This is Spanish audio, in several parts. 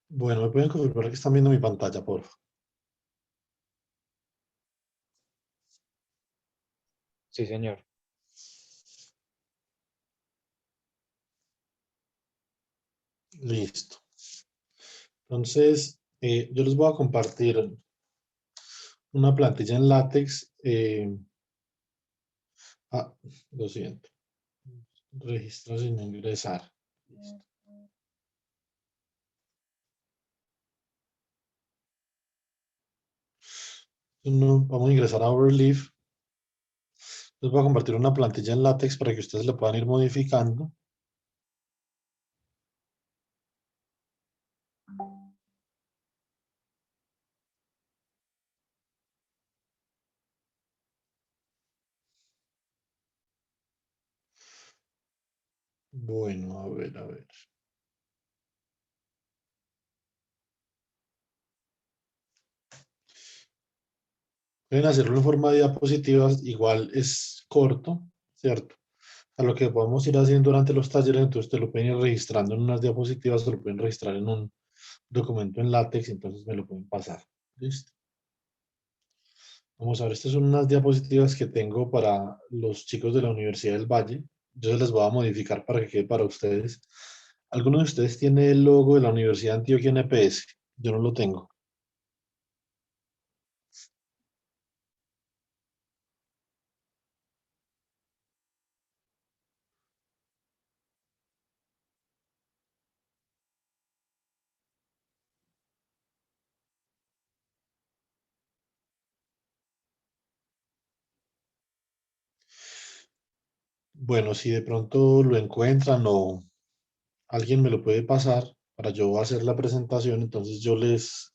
Bueno, ¿me pueden confirmar que están viendo mi pantalla, por favor? Sí, señor. Listo. Entonces, yo les voy a compartir una plantilla en látex. Ah, lo siento. Registro sin ingresar. Listo. Vamos a ingresar a Overleaf. Les voy a compartir una plantilla en látex para que ustedes la puedan ir modificando. Bueno, a ver, a ver. Pueden hacerlo en forma de diapositivas, igual es corto, ¿cierto? A lo que podemos ir haciendo durante los talleres, entonces te lo pueden ir registrando en unas diapositivas, o lo pueden registrar en un documento en látex, entonces me lo pueden pasar. ¿Listo? Vamos a ver, estas son unas diapositivas que tengo para los chicos de la Universidad del Valle. Yo se las voy a modificar para que quede para ustedes. ¿Alguno de ustedes tiene el logo de la Universidad de Antioquia en EPS? Yo no lo tengo. Bueno, si de pronto lo encuentran o alguien me lo puede pasar para yo hacer la presentación, entonces yo les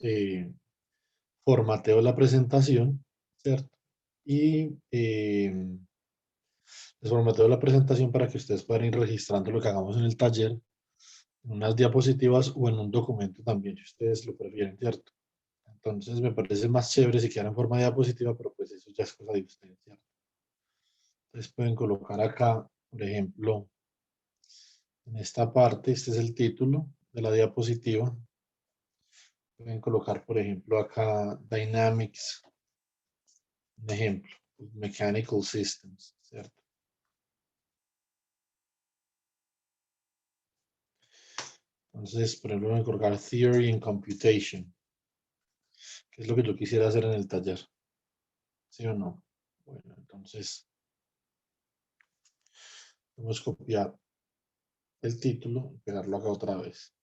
formateo la presentación, ¿cierto? Y les formateo la presentación para que ustedes puedan ir registrando lo que hagamos en el taller, en unas diapositivas o en un documento también, si ustedes lo prefieren, ¿cierto? Entonces me parece más chévere si queda en forma de diapositiva, pero pues eso ya es cosa de ustedes, ¿cierto? Entonces pueden colocar acá, por ejemplo, en esta parte, este es el título de la diapositiva. Pueden colocar, por ejemplo, acá Dynamics, un ejemplo, Mechanical Systems, ¿cierto? Entonces, por ejemplo, voy a colocar Theory and Computation, que es lo que yo quisiera hacer en el taller, ¿sí o no? Bueno, entonces, vamos a copiar el título y pegarlo acá otra vez.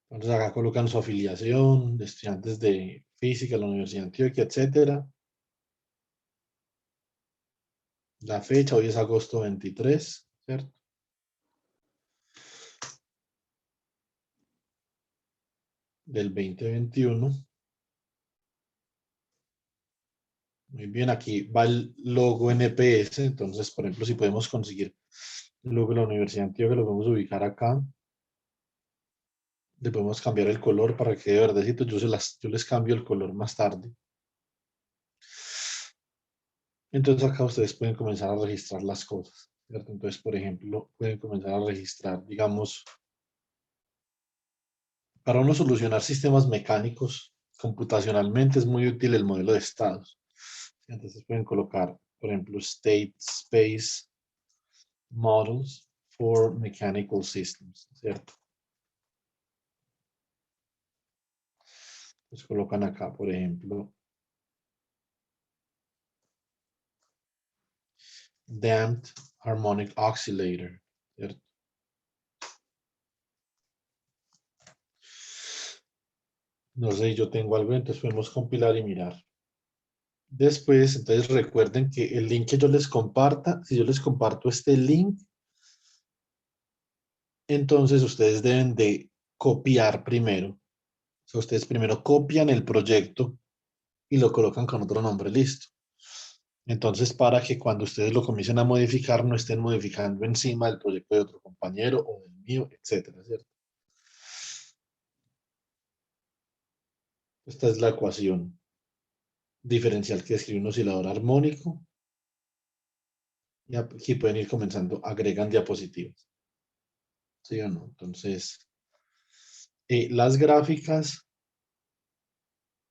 Entonces acá colocan su afiliación, de estudiantes de física, la Universidad de Antioquia, etcétera. La fecha, hoy es agosto 23, ¿cierto? Del 2021. Muy bien, aquí va el logo NPS. Entonces, por ejemplo, si podemos conseguir el logo de la Universidad de Antioquia, lo podemos ubicar acá. Le podemos cambiar el color para que de verdecito yo les cambio el color más tarde. Entonces acá ustedes pueden comenzar a registrar las cosas, ¿cierto? Entonces, por ejemplo, pueden comenzar a registrar, digamos, para uno solucionar sistemas mecánicos computacionalmente es muy útil el modelo de estados. Entonces pueden colocar, por ejemplo, State Space Models for Mechanical Systems, ¿cierto? Pues colocan acá, por ejemplo, Damped Harmonic Oscillator, ¿cierto? No sé, yo tengo algo, entonces podemos compilar y mirar. Después, entonces recuerden que el link que yo les comparta, si yo les comparto este link, entonces ustedes deben de copiar primero. O sea, ustedes primero copian el proyecto y lo colocan con otro nombre, listo. Entonces, para que cuando ustedes lo comiencen a modificar, no estén modificando encima del proyecto de otro compañero o del mío, etcétera, ¿cierto? Esta es la ecuación diferencial que describe un oscilador armónico. Y aquí pueden ir comenzando, agregan diapositivas. ¿Sí o no? Entonces, las gráficas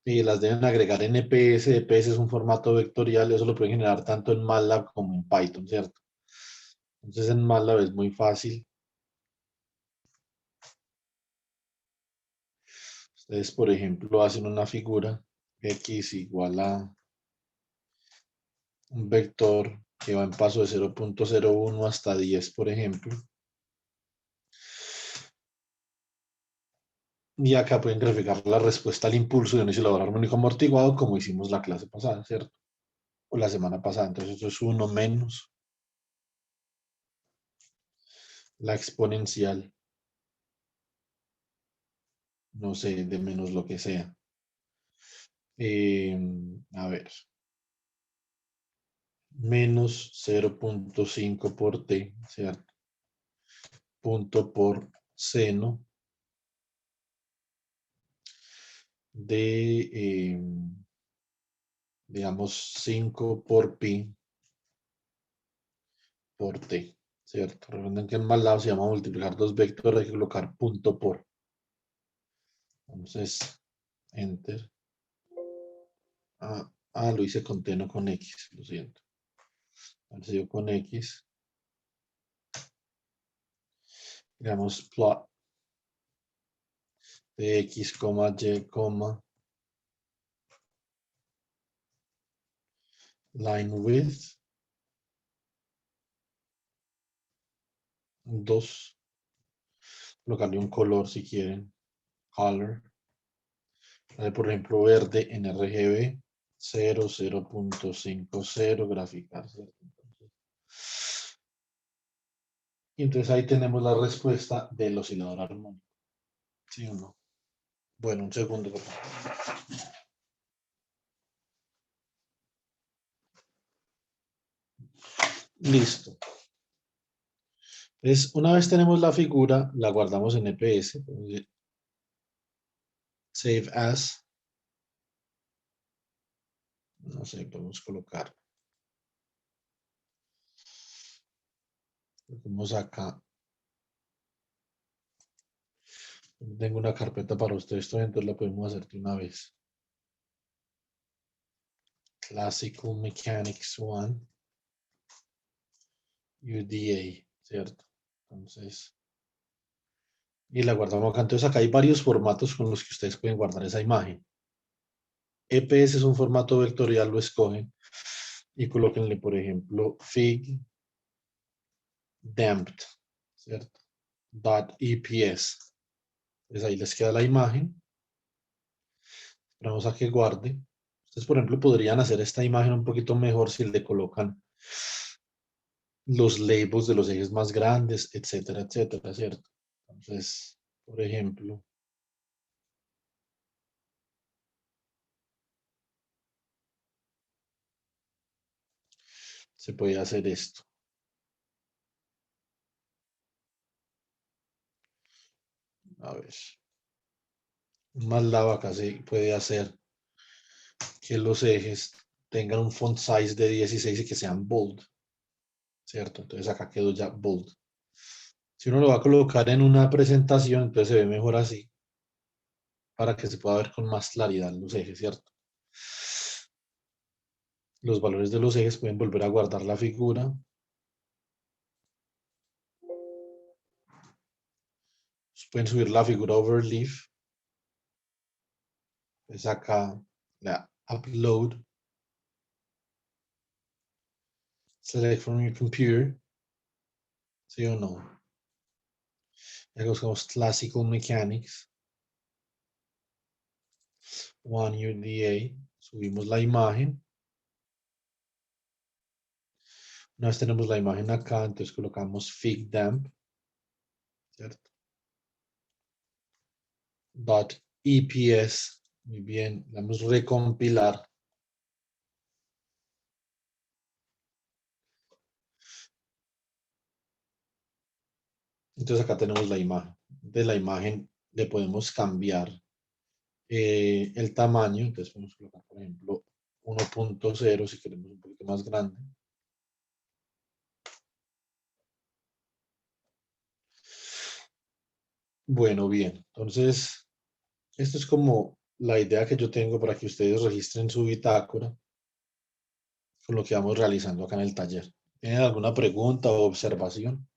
las deben agregar en EPS. EPS es un formato vectorial, eso lo pueden generar tanto en MATLAB como en Python, ¿cierto? Entonces en MATLAB es muy fácil. Ustedes, por ejemplo, hacen una figura X igual a un vector que va en paso de 0.01 hasta 10, por ejemplo. Y acá pueden graficar la respuesta al impulso de un oscilador armónico amortiguado, como hicimos la clase pasada, ¿cierto? O la semana pasada. Entonces esto es 1 menos la exponencial, no sé, de menos lo que sea. A ver, menos 0.5 por t, ¿cierto? Punto por seno de, digamos, 5 por pi por t, ¿cierto? Recuerden que en MATLAB se llama multiplicar dos vectores, hay que colocar punto por. Entonces, enter. Lo hice con t, no con x, lo siento. Entonces yo con x, digamos, plot de x, y, line width 2, colocarle un color si quieren, color, por ejemplo verde en RGB 0, 0.50, graficar, ¿cierto? Y entonces ahí tenemos la respuesta del oscilador armónico, ¿sí o no? Bueno, un segundo, por favor. Listo. Entonces, una vez tenemos la figura, la guardamos en EPS, save as, no sé, podemos colocar, vamos acá, tengo una carpeta para ustedes, entonces la podemos hacer de una vez. Classical Mechanics 1, UDA, ¿cierto? Entonces, y la guardamos acá. Entonces acá hay varios formatos con los que ustedes pueden guardar esa imagen. EPS es un formato vectorial, lo escogen y colóquenle, por ejemplo, fig damped, ¿cierto? .eps. Entonces ahí les queda la imagen. Esperamos a que guarde. Ustedes, por ejemplo, podrían hacer esta imagen un poquito mejor si le colocan los labels de los ejes más grandes, etcétera, etcétera, ¿cierto? Entonces, por ejemplo, se puede hacer esto. A ver, más lava acá se puede hacer que los ejes tengan un font size de 16 y que sean bold, ¿cierto? Entonces acá quedó ya bold. Si uno lo va a colocar en una presentación, entonces se ve mejor así, para que se pueda ver con más claridad los ejes, ¿cierto? Los valores de los ejes pueden volver a guardar la figura. Pueden subir la figura overleaf. Entonces acá, la upload. Select from your computer. ¿Sí o no? Luego buscamos Classical Mechanics. One UDA. Subimos la imagen. Una vez tenemos la imagen acá, entonces colocamos figdamp, ¿cierto? .eps, muy bien, vamos a recompilar. Entonces acá tenemos la imagen. De la imagen le podemos cambiar el tamaño, entonces podemos colocar, por ejemplo, 1.0 si queremos un poquito más grande. Bueno, bien. Entonces, esto es como la idea que yo tengo para que ustedes registren su bitácora con lo que vamos realizando acá en el taller. ¿Tienen alguna pregunta o observación?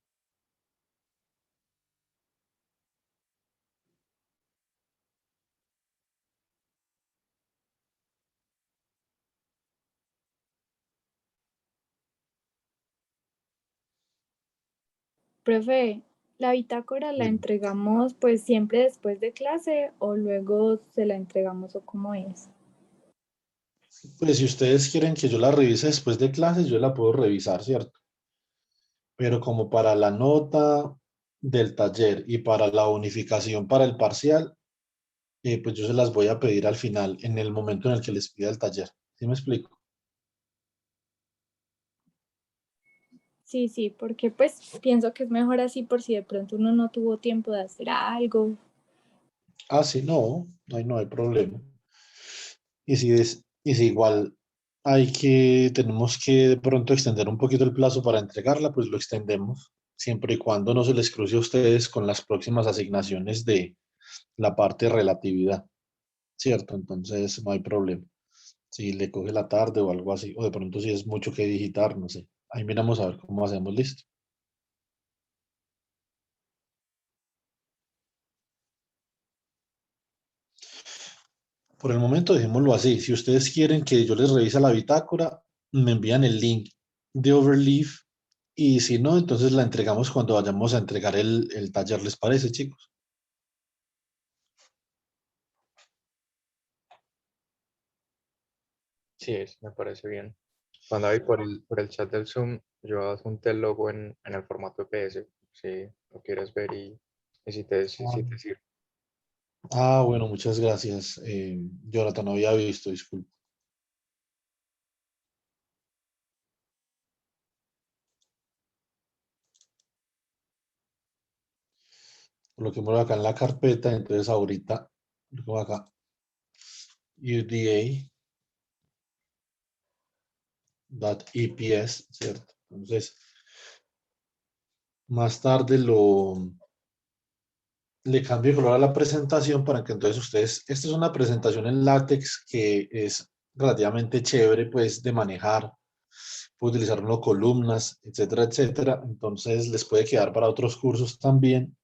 Profe, ¿la bitácora la Bien. entregamos pues siempre después de clase o luego se la entregamos o cómo es? Pues si ustedes quieren que yo la revise después de clases, yo la puedo revisar, ¿cierto? Pero como para la nota del taller y para la unificación para el parcial, pues yo se las voy a pedir al final, en el momento en el que les pida el taller. ¿Sí me explico? Sí, sí, porque pues pienso que es mejor así por si de pronto uno no tuvo tiempo de hacer algo. Ah, sí, no, no hay problema. Y si igual tenemos que de pronto extender un poquito el plazo para entregarla, pues lo extendemos, siempre y cuando no se les cruce a ustedes con las próximas asignaciones de la parte de relatividad, ¿cierto? Entonces no hay problema. Si le coge la tarde o algo así, o de pronto si es mucho que digitar, no sé. Ahí miramos a ver cómo hacemos, listo. Por el momento dejémoslo así. Si ustedes quieren que yo les revise la bitácora, me envían el link de Overleaf y si no, entonces la entregamos cuando vayamos a entregar el taller, ¿les parece, chicos? Sí, me parece bien. Cuando hay por el chat del Zoom, yo adjunté el logo en el formato PS, si lo quieres ver y si te sirve. Bueno, muchas gracias. Jonathan, no había visto, disculpe. Coloquémoslo acá en la carpeta, entonces ahorita, coloco acá, uda.eps, ¿cierto? Entonces, más tarde le cambio de color a la presentación para que entonces ustedes, esta es una presentación en látex que es relativamente chévere pues de manejar, puede utilizar uno columnas, etcétera, etcétera, entonces les puede quedar para otros cursos también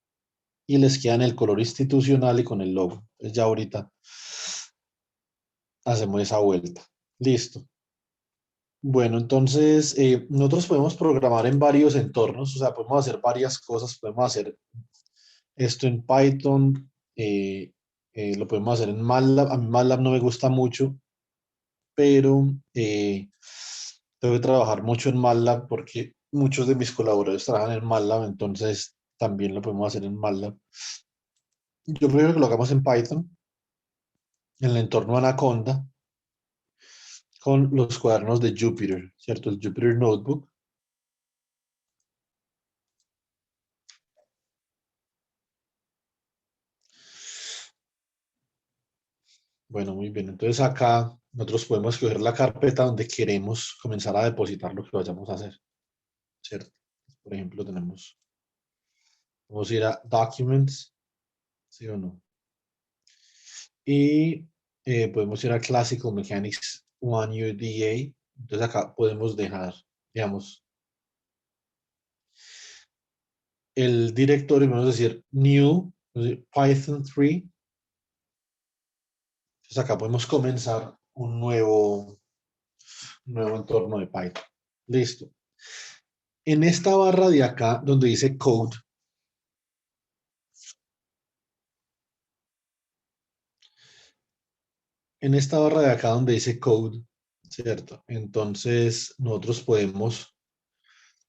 y les queda en el color institucional y con el logo. Entonces ya ahorita hacemos esa vuelta. Listo. Bueno, entonces nosotros podemos programar en varios entornos, o sea, podemos hacer varias cosas, podemos hacer esto en Python, lo podemos hacer en MATLAB. A mí MATLAB no me gusta mucho, pero tengo que trabajar mucho en MATLAB porque muchos de mis colaboradores trabajan en MATLAB, entonces también lo podemos hacer en MATLAB. Yo prefiero que lo hagamos en Python, en el entorno Anaconda, con los cuadernos de Jupyter, ¿cierto? El Jupyter Notebook. Bueno, muy bien. Entonces acá nosotros podemos coger la carpeta donde queremos comenzar a depositar lo que vayamos a hacer, ¿cierto? Por ejemplo, vamos a ir a Documents, ¿sí o no? Y podemos ir a Classical Mechanics 1 UDA. Entonces acá podemos dejar, digamos, el directorio, vamos a decir New, Python 3. Entonces acá podemos comenzar un nuevo entorno de Python. Listo. En esta barra de acá, donde dice Code, en esta barra de acá donde dice Code, ¿cierto? Entonces nosotros podemos,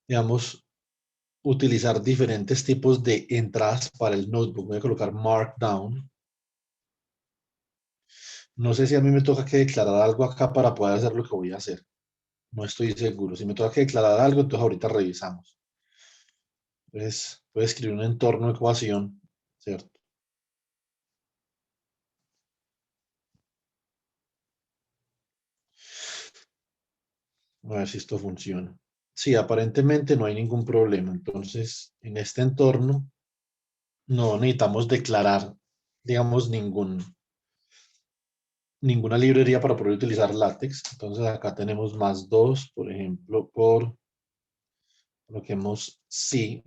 digamos, utilizar diferentes tipos de entradas para el notebook. Voy a colocar Markdown. No sé si a mí me toca que declarar algo acá para poder hacer lo que voy a hacer. No estoy seguro. Si me toca que declarar algo, entonces ahorita revisamos. Entonces, voy a escribir un entorno de ecuación, ¿cierto? A ver si esto funciona. Sí, aparentemente no hay ningún problema. Entonces, en este entorno, no necesitamos declarar, digamos, ninguna librería para poder utilizar LaTeX. Entonces acá tenemos +2, por ejemplo, coloquemos sí,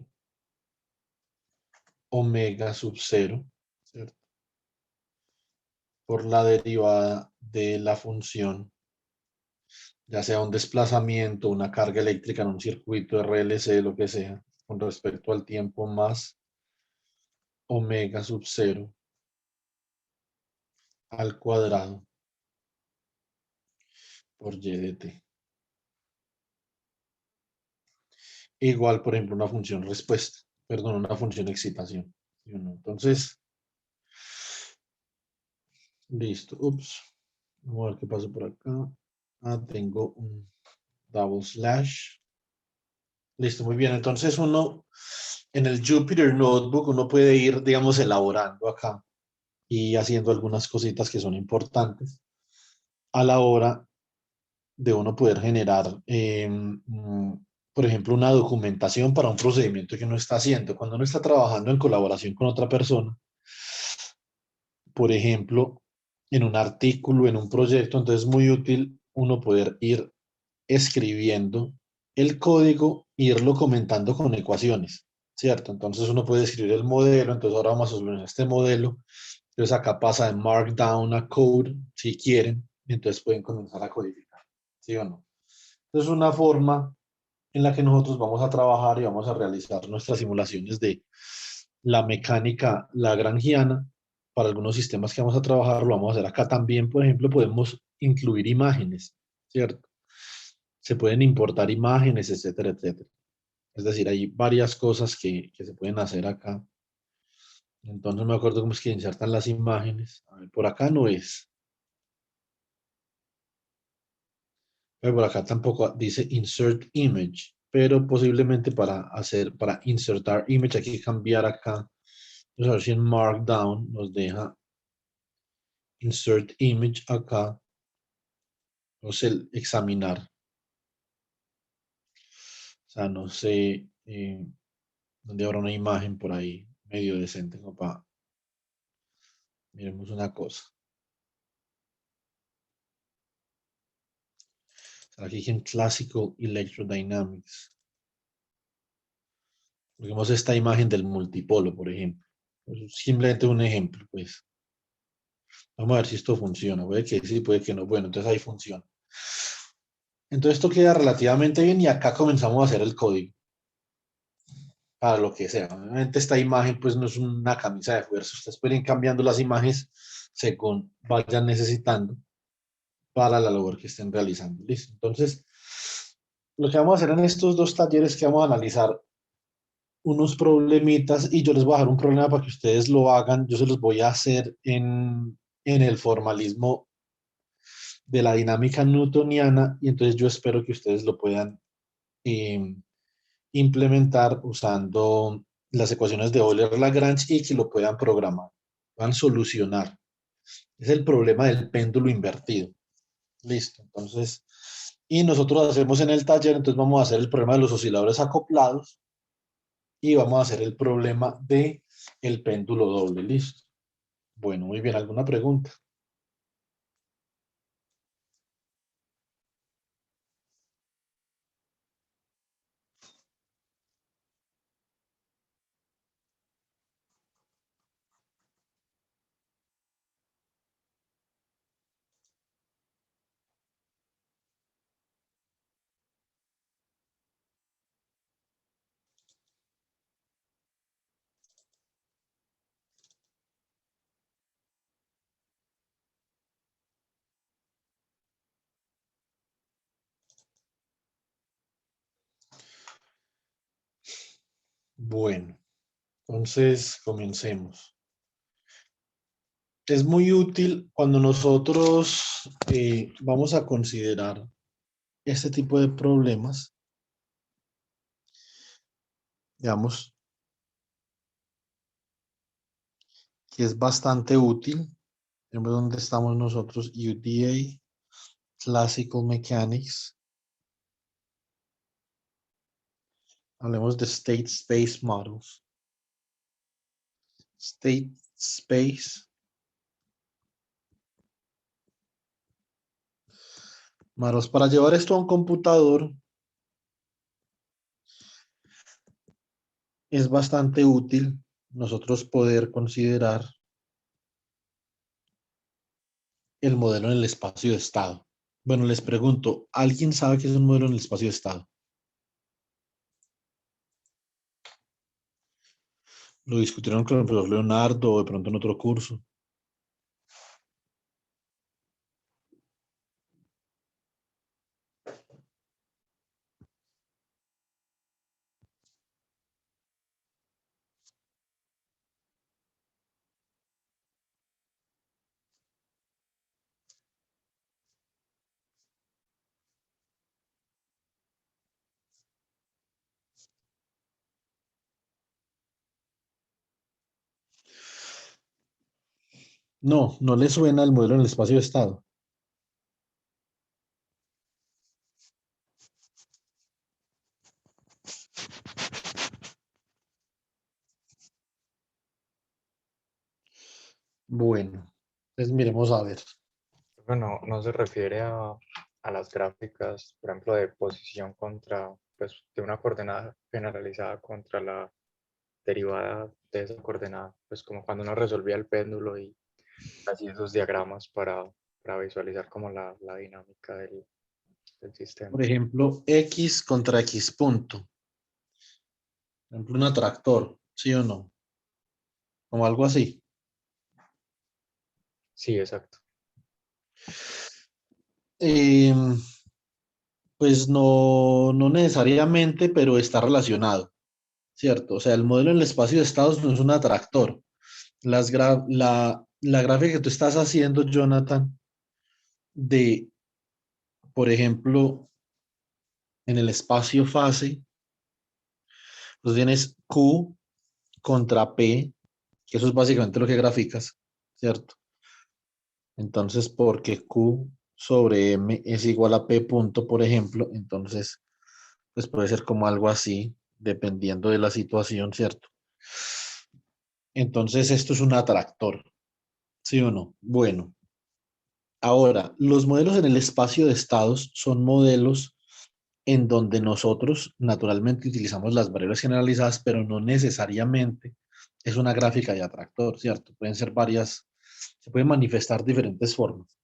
omega sub 0, ¿cierto? Por la derivada de la función, ya sea un desplazamiento, una carga eléctrica en un circuito RLC, lo que sea, con respecto al tiempo más omega sub 0 al cuadrado por y de t. Igual, por ejemplo, una función respuesta, perdón, una función excitación. ¿Sí o no? Entonces, listo. Ups. Vamos a ver qué pasa por acá. Tengo un double slash. Listo, muy bien. Entonces uno, en el Jupyter Notebook, uno puede ir, digamos, elaborando acá y haciendo algunas cositas que son importantes a la hora de uno poder generar, por ejemplo, una documentación para un procedimiento que uno está haciendo. Cuando uno está trabajando en colaboración con otra persona, por ejemplo, en un artículo, en un proyecto, entonces es muy útil uno poder ir escribiendo el código e irlo comentando con ecuaciones, ¿cierto? Entonces uno puede escribir el modelo, entonces ahora vamos a solucionar este modelo, entonces acá pasa de Markdown a Code, si quieren, y entonces pueden comenzar a codificar, ¿sí o no? Entonces es una forma en la que nosotros vamos a trabajar y vamos a realizar nuestras simulaciones de la mecánica lagrangiana. Para algunos sistemas que vamos a trabajar, lo vamos a hacer acá también. Por ejemplo, podemos incluir imágenes, ¿cierto? Se pueden importar imágenes, etcétera, etcétera. Es decir, hay varias cosas que se pueden hacer acá. Entonces no me acuerdo cómo es que insertan las imágenes. A ver, por acá no es. Pero por acá tampoco dice insert image. Pero posiblemente para insertar image hay que cambiar acá. Vamos a ver si en Markdown nos deja insert image acá. Vamos a examinar. O sea, no sé dónde habrá una imagen por ahí medio decente. Miremos una cosa. Aquí en Classical Electrodynamics. Vemos esta imagen del multipolo, por ejemplo. Es simplemente un ejemplo, pues. Vamos a ver si esto funciona. Puede que sí, puede que no. Bueno, entonces ahí funciona. Entonces esto queda relativamente bien y acá comenzamos a hacer el código. Para lo que sea. Obviamente esta imagen pues no es una camisa de fuerza. Ustedes pueden ir cambiando las imágenes según vayan necesitando para la labor que estén realizando. Listo. Entonces, lo que vamos a hacer en estos dos talleres que vamos a analizar unos problemitas y yo les voy a dejar un problema para que ustedes lo hagan. Yo se los voy a hacer en el formalismo de la dinámica newtoniana y entonces yo espero que ustedes lo puedan eh, implementar usando las ecuaciones de Euler-Lagrange y que lo puedan programar, puedan solucionar. Es el problema del péndulo invertido. Listo, entonces, y nosotros hacemos en el taller, entonces vamos a hacer el problema de los osciladores acoplados y vamos a hacer el problema de el péndulo doble. Listo. Bueno, muy bien. ¿Alguna pregunta? Bueno, entonces comencemos. Es muy útil cuando nosotros vamos a considerar este tipo de problemas, digamos, que es bastante útil. Vemos dónde estamos nosotros, UDA, Classical Mechanics. Hablemos de State Space Models. state space Maros, para llevar esto a un computador es bastante útil nosotros poder considerar el modelo en el espacio de estado. Bueno, les pregunto, ¿alguien sabe qué es un modelo en el espacio de estado? ¿Lo discutieron con el profesor Leonardo o de pronto en otro curso? No, no le suena el modelo en el espacio de estado. Bueno, entonces miremos a ver. Bueno, no se refiere a las gráficas, por ejemplo, de posición contra, pues, de una coordenada generalizada contra la derivada de esa coordenada, pues como cuando uno resolvía el péndulo y así esos diagramas para visualizar como la dinámica del sistema. Por ejemplo, X contra X punto. Por ejemplo, un atractor, ¿sí o no? Como algo así. Sí, exacto. Eh, pues no necesariamente, pero está relacionado, ¿cierto? O sea, el modelo en el espacio de estados no es un atractor. La gráfica que tú estás haciendo, Jonathan, de, por ejemplo, en el espacio fase, pues tienes Q contra P, que eso es básicamente lo que graficas, ¿cierto? Entonces, porque Q sobre M es igual a P punto, por ejemplo, entonces, pues puede ser como algo así, dependiendo de la situación, ¿cierto? Entonces, esto es un atractor, ¿sí o no? Bueno, ahora, los modelos en el espacio de estados son modelos en donde nosotros naturalmente utilizamos las variables generalizadas, pero no necesariamente es una gráfica de atractor, ¿cierto? Pueden ser varias, se pueden manifestar diferentes formas.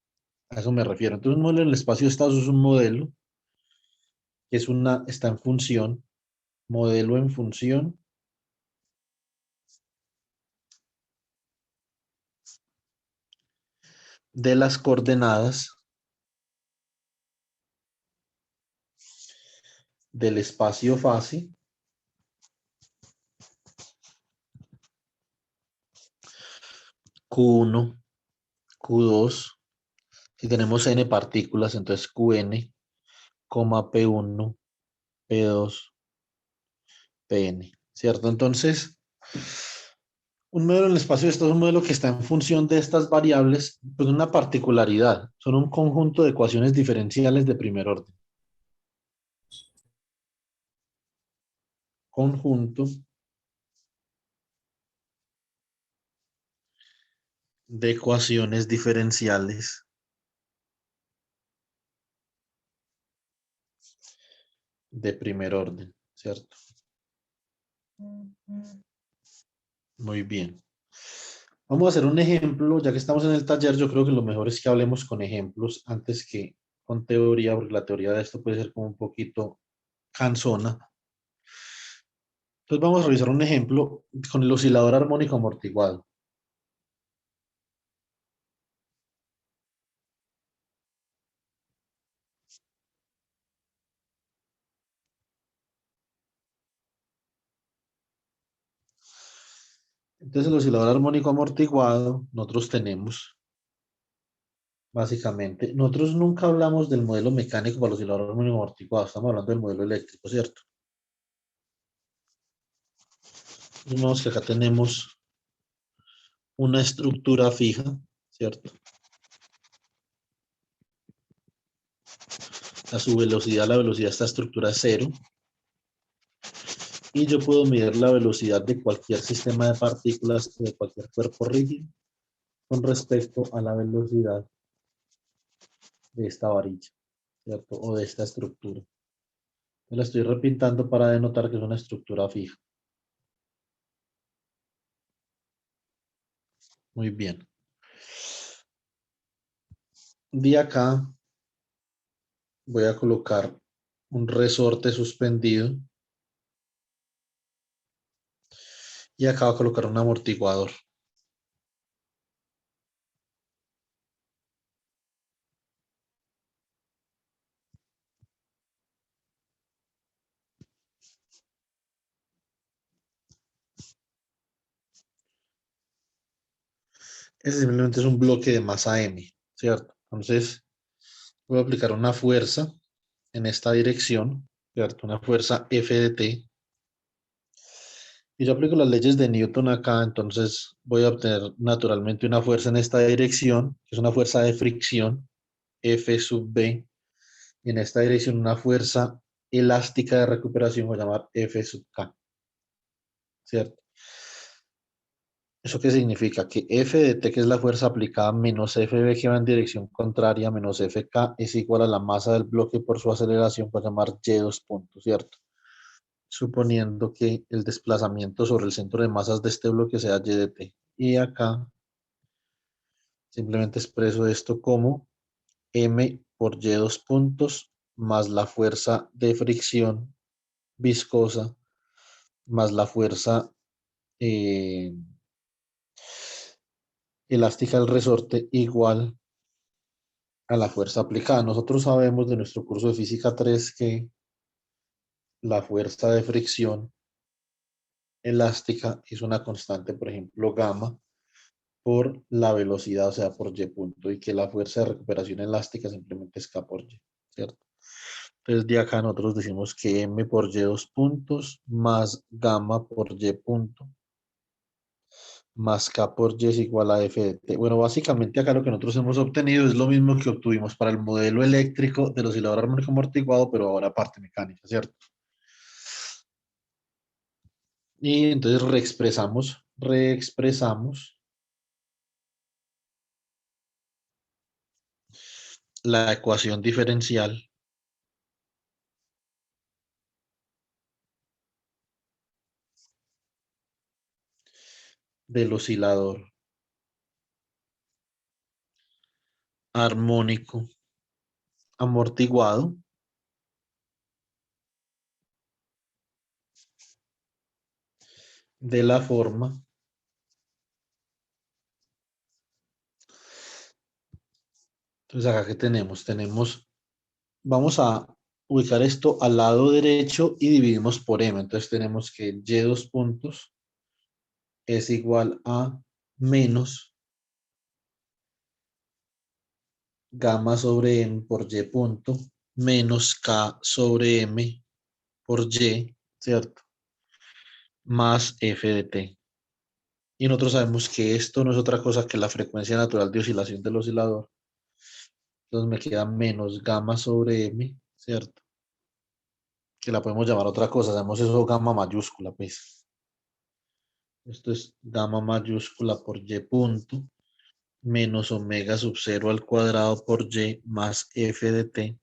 A eso me refiero. Entonces, un modelo en el espacio de estados es un modelo que está en función, modelo en función de las coordenadas del espacio fase Q1, Q2. Si tenemos n partículas, entonces Qn, P1, P2, Pn, ¿cierto? Entonces, un modelo en el espacio de estados es un modelo que está en función de estas variables, pues una particularidad. Son un conjunto de ecuaciones diferenciales de primer orden. Conjunto de ecuaciones diferenciales de primer orden, ¿cierto? Muy bien. Vamos a hacer un ejemplo, ya que estamos en el taller, yo creo que lo mejor es que hablemos con ejemplos antes que con teoría, porque la teoría de esto puede ser como un poquito cansona. Entonces vamos a revisar un ejemplo con el oscilador armónico amortiguado. Entonces el oscilador armónico amortiguado, nosotros tenemos, básicamente, nosotros nunca hablamos del modelo mecánico para el oscilador armónico amortiguado, estamos hablando del modelo eléctrico, ¿cierto? Vemos que acá tenemos una estructura fija, ¿cierto? A su velocidad, la velocidad de esta estructura es cero. Y yo puedo medir la velocidad de cualquier sistema de partículas de cualquier cuerpo rígido con respecto a la velocidad de esta varilla, ¿cierto? O de esta estructura. La estoy repintando para denotar que es una estructura fija. Muy bien. De acá voy a colocar un resorte suspendido. Y acá voy a colocar un amortiguador. Ese simplemente es un bloque de masa M, ¿cierto? Entonces, voy a aplicar una fuerza en esta dirección, ¿cierto? Una fuerza F de T. Y yo aplico las leyes de Newton acá, entonces voy a obtener naturalmente una fuerza en esta dirección, que es una fuerza de fricción, F sub B. Y en esta dirección una fuerza elástica de recuperación, voy a llamar F sub K, ¿cierto? ¿Eso qué significa? Que F de T, que es la fuerza aplicada, menos FB que va en dirección contraria, menos FK, es igual a la masa del bloque por su aceleración, por llamar Y dos puntos, ¿cierto? Suponiendo que el desplazamiento sobre el centro de masas de este bloque sea Y de T. Y acá simplemente expreso esto como M por Y dos puntos más la fuerza de fricción viscosa más la fuerza elástica del resorte igual a la fuerza aplicada. Nosotros sabemos de nuestro curso de física 3 que la fuerza de fricción elástica es una constante, por ejemplo, gamma, por la velocidad, o sea, por y punto, y que la fuerza de recuperación elástica simplemente es k por y, ¿cierto? Entonces, de acá nosotros decimos que m por y dos puntos más gamma por y punto más K por Y es igual a F de T. Bueno, básicamente acá lo que nosotros hemos obtenido es lo mismo que obtuvimos para el modelo eléctrico del oscilador armónico amortiguado, pero ahora parte mecánica, ¿cierto? Y entonces reexpresamos la ecuación diferencial del oscilador armónico amortiguado de la forma. Entonces acá, ¿qué tenemos? Vamos a ubicar esto al lado derecho y dividimos por M. Entonces tenemos que Y dos puntos es igual a menos gamma sobre M por Y punto menos K sobre M por Y, ¿cierto? Más F de T. Y nosotros sabemos que esto no es otra cosa que la frecuencia natural de oscilación del oscilador. Entonces me queda menos gamma sobre M, ¿cierto? Que la podemos llamar otra cosa, sabemos eso gamma mayúscula, pues. Esto es gamma mayúscula por Y punto menos omega sub 0 al cuadrado por Y más F de T.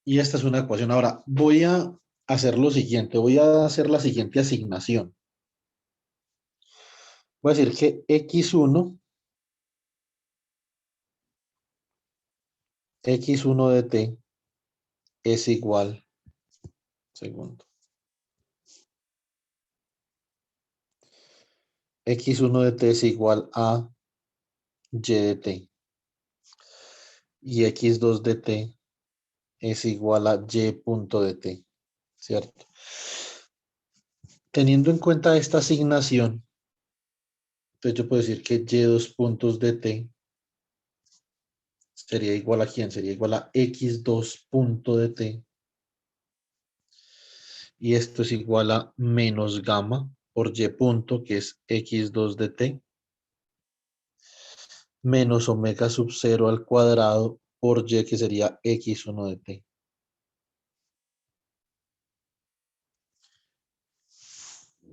Y esta es una ecuación. Ahora, voy a hacer lo siguiente. Voy a hacer la siguiente asignación. Voy a decir que x1 de t es igual, segundo, x1 de t es igual a y de t. Y x2 de t es igual a y punto de t, ¿cierto? Teniendo en cuenta esta asignación, entonces yo puedo decir que y2 puntos de t sería igual a ¿quién? Sería igual a x2 punto de t. Y esto es igual a menos gamma por y punto, que es x2 de t, menos omega sub 0 al cuadrado por y, que sería x1 de t.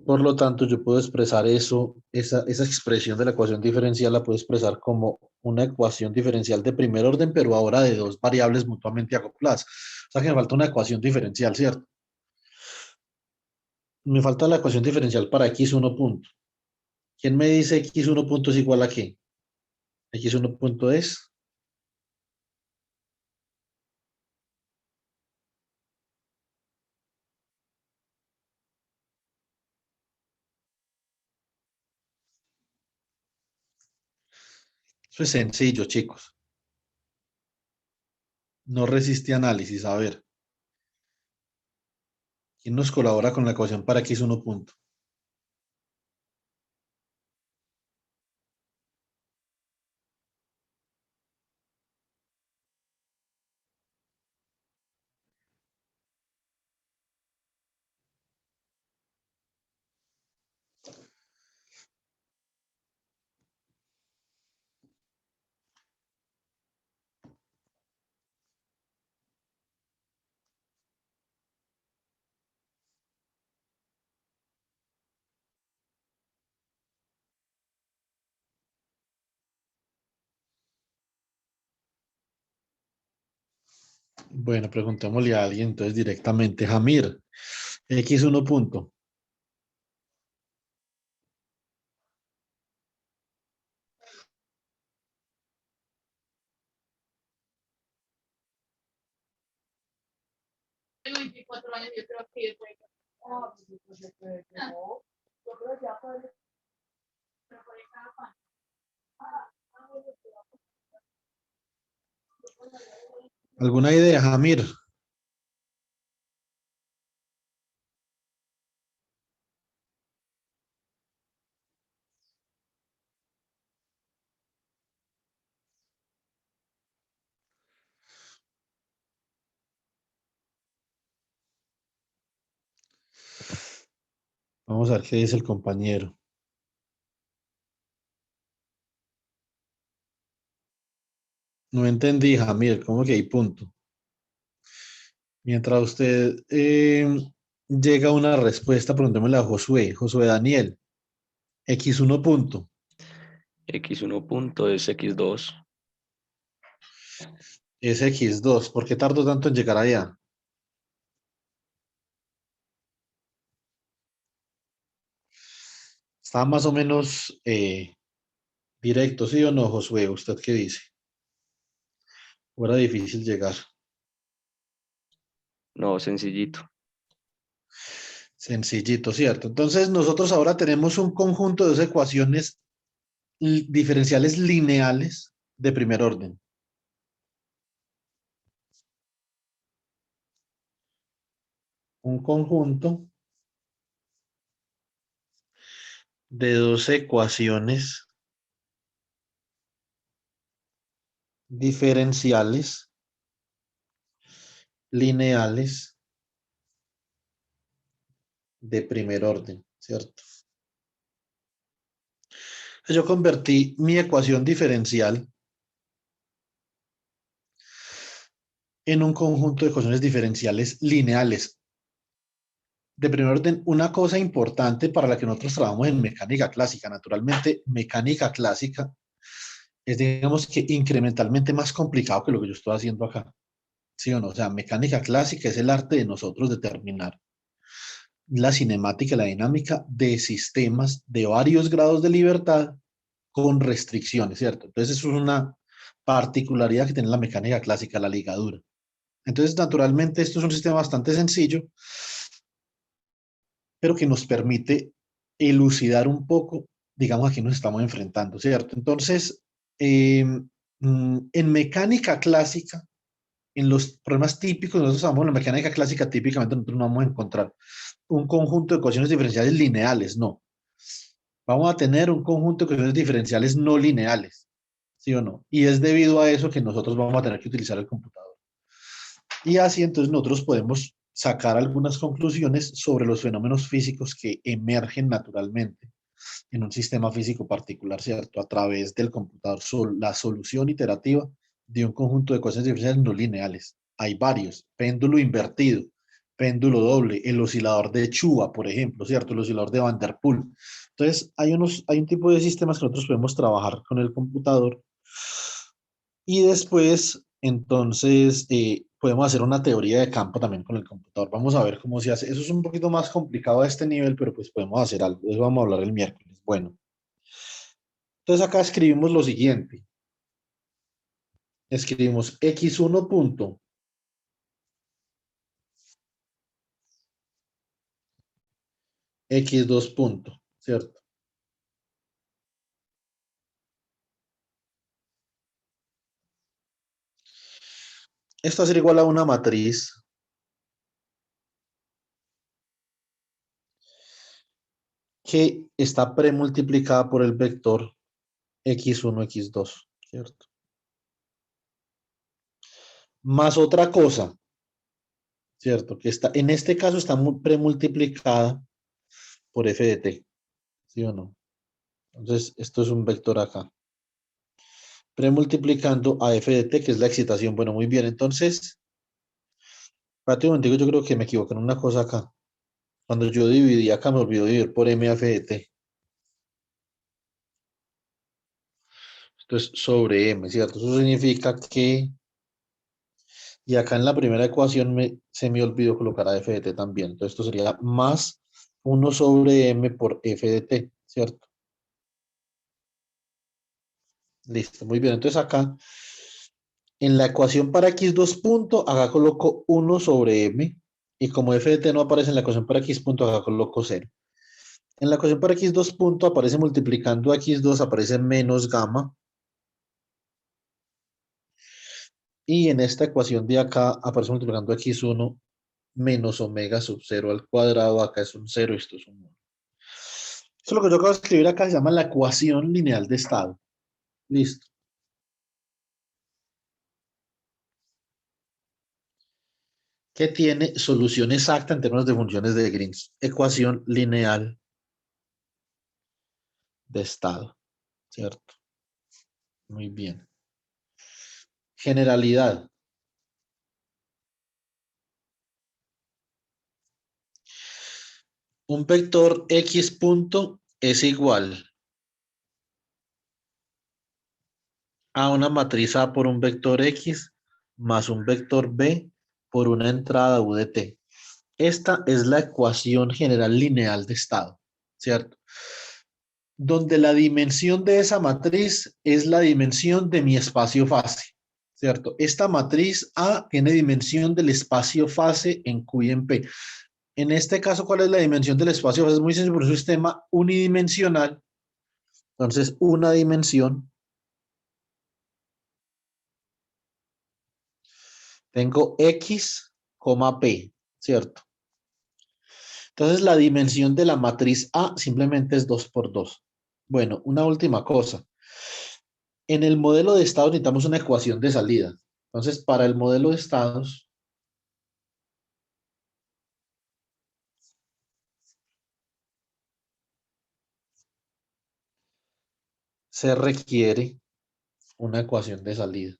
Por lo tanto, yo puedo expresar eso, esa expresión de la ecuación diferencial la puedo expresar como una ecuación diferencial de primer orden, pero ahora de dos variables mutuamente acopladas. O sea que me falta una ecuación diferencial, ¿cierto? Me falta la ecuación diferencial para x1 punto. ¿Quién me dice x1 punto es igual a qué? X1 punto es eso es sencillo, chicos. No resiste análisis. A ver, ¿quién nos colabora con la ecuación para x1 punto? Bueno, preguntémosle a alguien entonces directamente. Jamir, x1 punto. ¿Alguna idea, Jamir? Vamos a ver qué dice el compañero. No entendí, Jamir, ¿cómo que hay punto? Mientras usted llega a una respuesta, preguntémosle a Josué. Josué Daniel, x1 punto. X1 punto es X2. Es x2. ¿Por qué tardó tanto en llegar allá? Está más o menos directo, ¿sí o no, Josué? ¿Usted qué dice? ¿O era difícil llegar? No, sencillito. Sencillito, ¿cierto? Entonces nosotros ahora tenemos un conjunto de dos ecuaciones diferenciales lineales de primer orden. Un conjunto de dos ecuaciones diferenciales lineales de primer orden, ¿cierto? Yo convertí mi ecuación diferencial en un conjunto de ecuaciones diferenciales lineales de primer orden. Una cosa importante para la que nosotros trabajamos en mecánica clásica, naturalmente, mecánica clásica es, digamos que incrementalmente más complicado que lo que yo estoy haciendo acá. ¿Sí o no? O sea, mecánica clásica es el arte de nosotros determinar la cinemática, la dinámica de sistemas de varios grados de libertad con restricciones, ¿cierto? Entonces, eso es una particularidad que tiene la mecánica clásica, la ligadura. Entonces, naturalmente, esto es un sistema bastante sencillo, pero que nos permite elucidar un poco, digamos, a qué nos estamos enfrentando, ¿cierto? Entonces, en mecánica clásica, en los problemas típicos, nosotros sabemos en la mecánica clásica, típicamente nosotros no vamos a encontrar un conjunto de ecuaciones diferenciales lineales, no. Vamos a tener un conjunto de ecuaciones diferenciales no lineales, ¿sí o no? Y es debido a eso que nosotros vamos a tener que utilizar el computador. Y así entonces nosotros podemos sacar algunas conclusiones sobre los fenómenos físicos que emergen naturalmente en un sistema físico particular, ¿cierto? A través del computador, la solución iterativa de un conjunto de ecuaciones diferenciales no lineales. Hay varios. Péndulo invertido. péndulo doble, el oscilador de Chuba, por ejemplo, ¿cierto? El oscilador de Van der Poel. Entonces, hay un tipo de sistemas que nosotros podemos trabajar con el computador y después, entonces, podemos hacer una teoría de campo también con el computador. Vamos a ver cómo se hace. Eso es un poquito más complicado a este nivel, pero pues podemos hacer algo. De eso vamos a hablar el miércoles. Bueno, entonces acá escribimos lo siguiente. Escribimos x1 punto x2 punto, ¿cierto? Esto va a ser igual a una matriz que está premultiplicada por el vector x1, x2, ¿cierto? Más otra cosa, ¿cierto? Que está, en este caso está premultiplicada por f de t, ¿sí o no? Entonces, esto es un vector acá. Premultiplicando a f de t, que es la excitación. Bueno, muy bien. Entonces, espérate un momentico, yo creo que me equivoqué en una cosa acá. Cuando yo dividí acá, me olvidó dividir por m a f de t. Esto es sobre m, ¿cierto? Eso significa que... Y acá en la primera ecuación se me olvidó colocar a f de t también. Entonces, esto sería más 1 sobre m por f de t, ¿cierto? Listo, muy bien. Entonces acá, en la ecuación para x2 punto, acá coloco 1 sobre m. Y como f de t no aparece en la ecuación para x punto, acá coloco 0. En la ecuación para x2 punto aparece multiplicando a x2, aparece menos gamma. Y en esta ecuación de acá aparece multiplicando a x1 menos omega sub 0 al cuadrado. Acá es un 0, esto es un 1. Eso es lo que yo acabo de escribir acá, se llama la ecuación lineal de estado. Listo. Que tiene solución exacta en términos de funciones de Green. Ecuación lineal de estado, ¿cierto? Muy bien. Generalidad. Un vector x punto es igual a una matriz A por un vector x más un vector b por una entrada u de t. Esta es la ecuación general lineal de estado, ¿cierto? Donde la dimensión de esa matriz es la dimensión de mi espacio fase, ¿cierto? Esta matriz A tiene dimensión del espacio fase en Q y en P. En este caso, ¿cuál es la dimensión del espacio fase? Es muy sencillo, por un sistema unidimensional. Entonces, una dimensión. Tengo X, P, ¿cierto? Entonces, la dimensión de la matriz A simplemente es 2 por 2. Bueno, una última cosa. En el modelo de estados necesitamos una ecuación de salida. Entonces, para el modelo de estados, se requiere una ecuación de salida.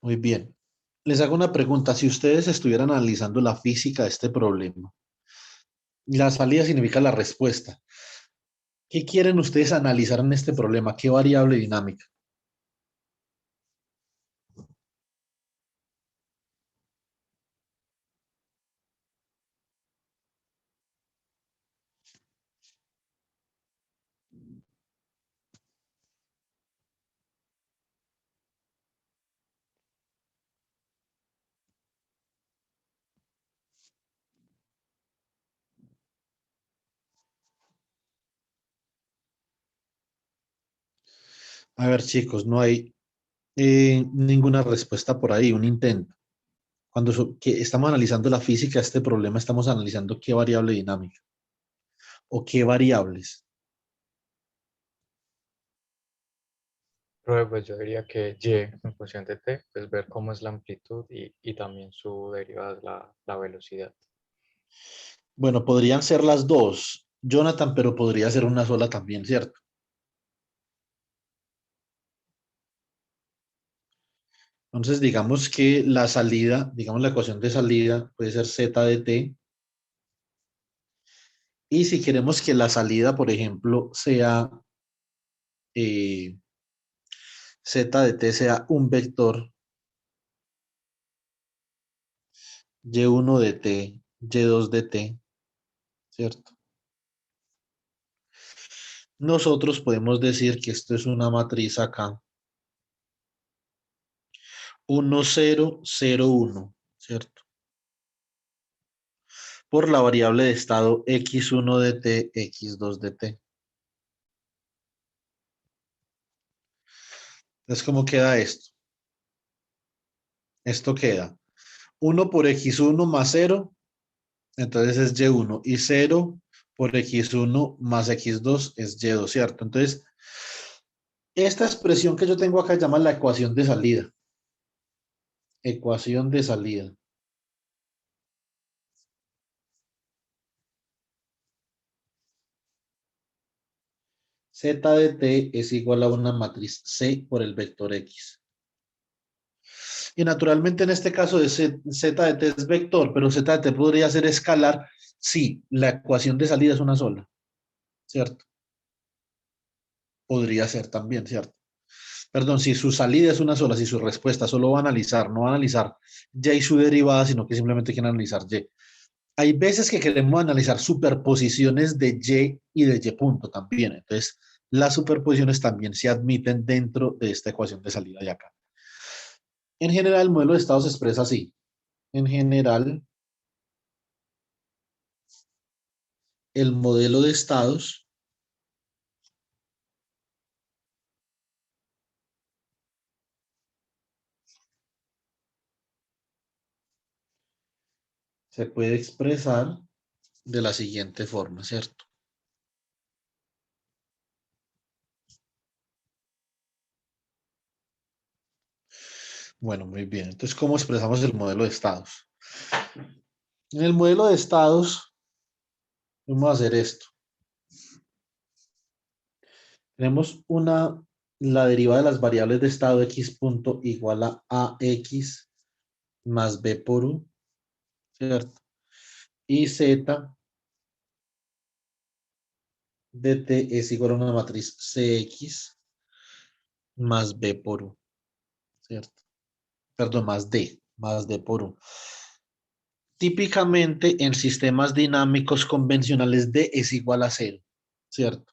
Muy bien. Les hago una pregunta. Si ustedes estuvieran analizando la física de este problema, la salida significa la respuesta. ¿Qué quieren ustedes analizar en este problema? ¿Qué variable dinámica? A ver, chicos, no hay ninguna respuesta por ahí, un intento. Cuando que estamos analizando la física de este problema, estamos analizando qué variable dinámica o qué variables. Pero pues yo diría que y en función de t, pues ver cómo es la amplitud y también su derivada, la velocidad. Bueno, podrían ser las dos, Jonathan, pero podría ser una sola también, ¿cierto? Entonces, digamos que la salida, digamos la ecuación de salida puede ser z de t. Y si queremos que la salida, por ejemplo, sea z de t sea un vector, y1 de t, y2 de t, ¿cierto? Nosotros podemos decir que esto es una matriz acá. 1, 0, 0, 1, ¿cierto? Por la variable de estado x1 de t, x2 de t. Entonces, ¿cómo queda esto? Esto queda 1 por x1 más 0, entonces es y1, y 0 por x1 más x2 es y2, ¿cierto? Entonces, esta expresión que yo tengo acá se llama la ecuación de salida. Ecuación de salida. Z de t es igual a una matriz C por el vector X. Y naturalmente en este caso de Z de t es vector, pero Z de t podría ser escalar si la ecuación de salida es una sola, ¿cierto? Podría ser también, ¿cierto? Perdón, si su salida es una sola, si su respuesta solo va a analizar, no va a analizar y y su derivada, sino que simplemente quiere analizar y. Hay veces que queremos analizar superposiciones de y de y punto también. Entonces, las superposiciones también se admiten dentro de esta ecuación de salida de acá. En general, el modelo de estado se expresa así. En general, el modelo de estados se puede expresar de la siguiente forma, ¿cierto? Bueno, muy bien. Entonces, ¿cómo expresamos el modelo de estados? En el modelo de estados, vamos a hacer esto. Tenemos la derivada de las variables de estado x punto igual a ax más b por u, ¿cierto? Y z de t es igual a una matriz cx más b por u, ¿cierto? Perdón, más d por u. Típicamente en sistemas dinámicos convencionales d es igual a 0, ¿cierto?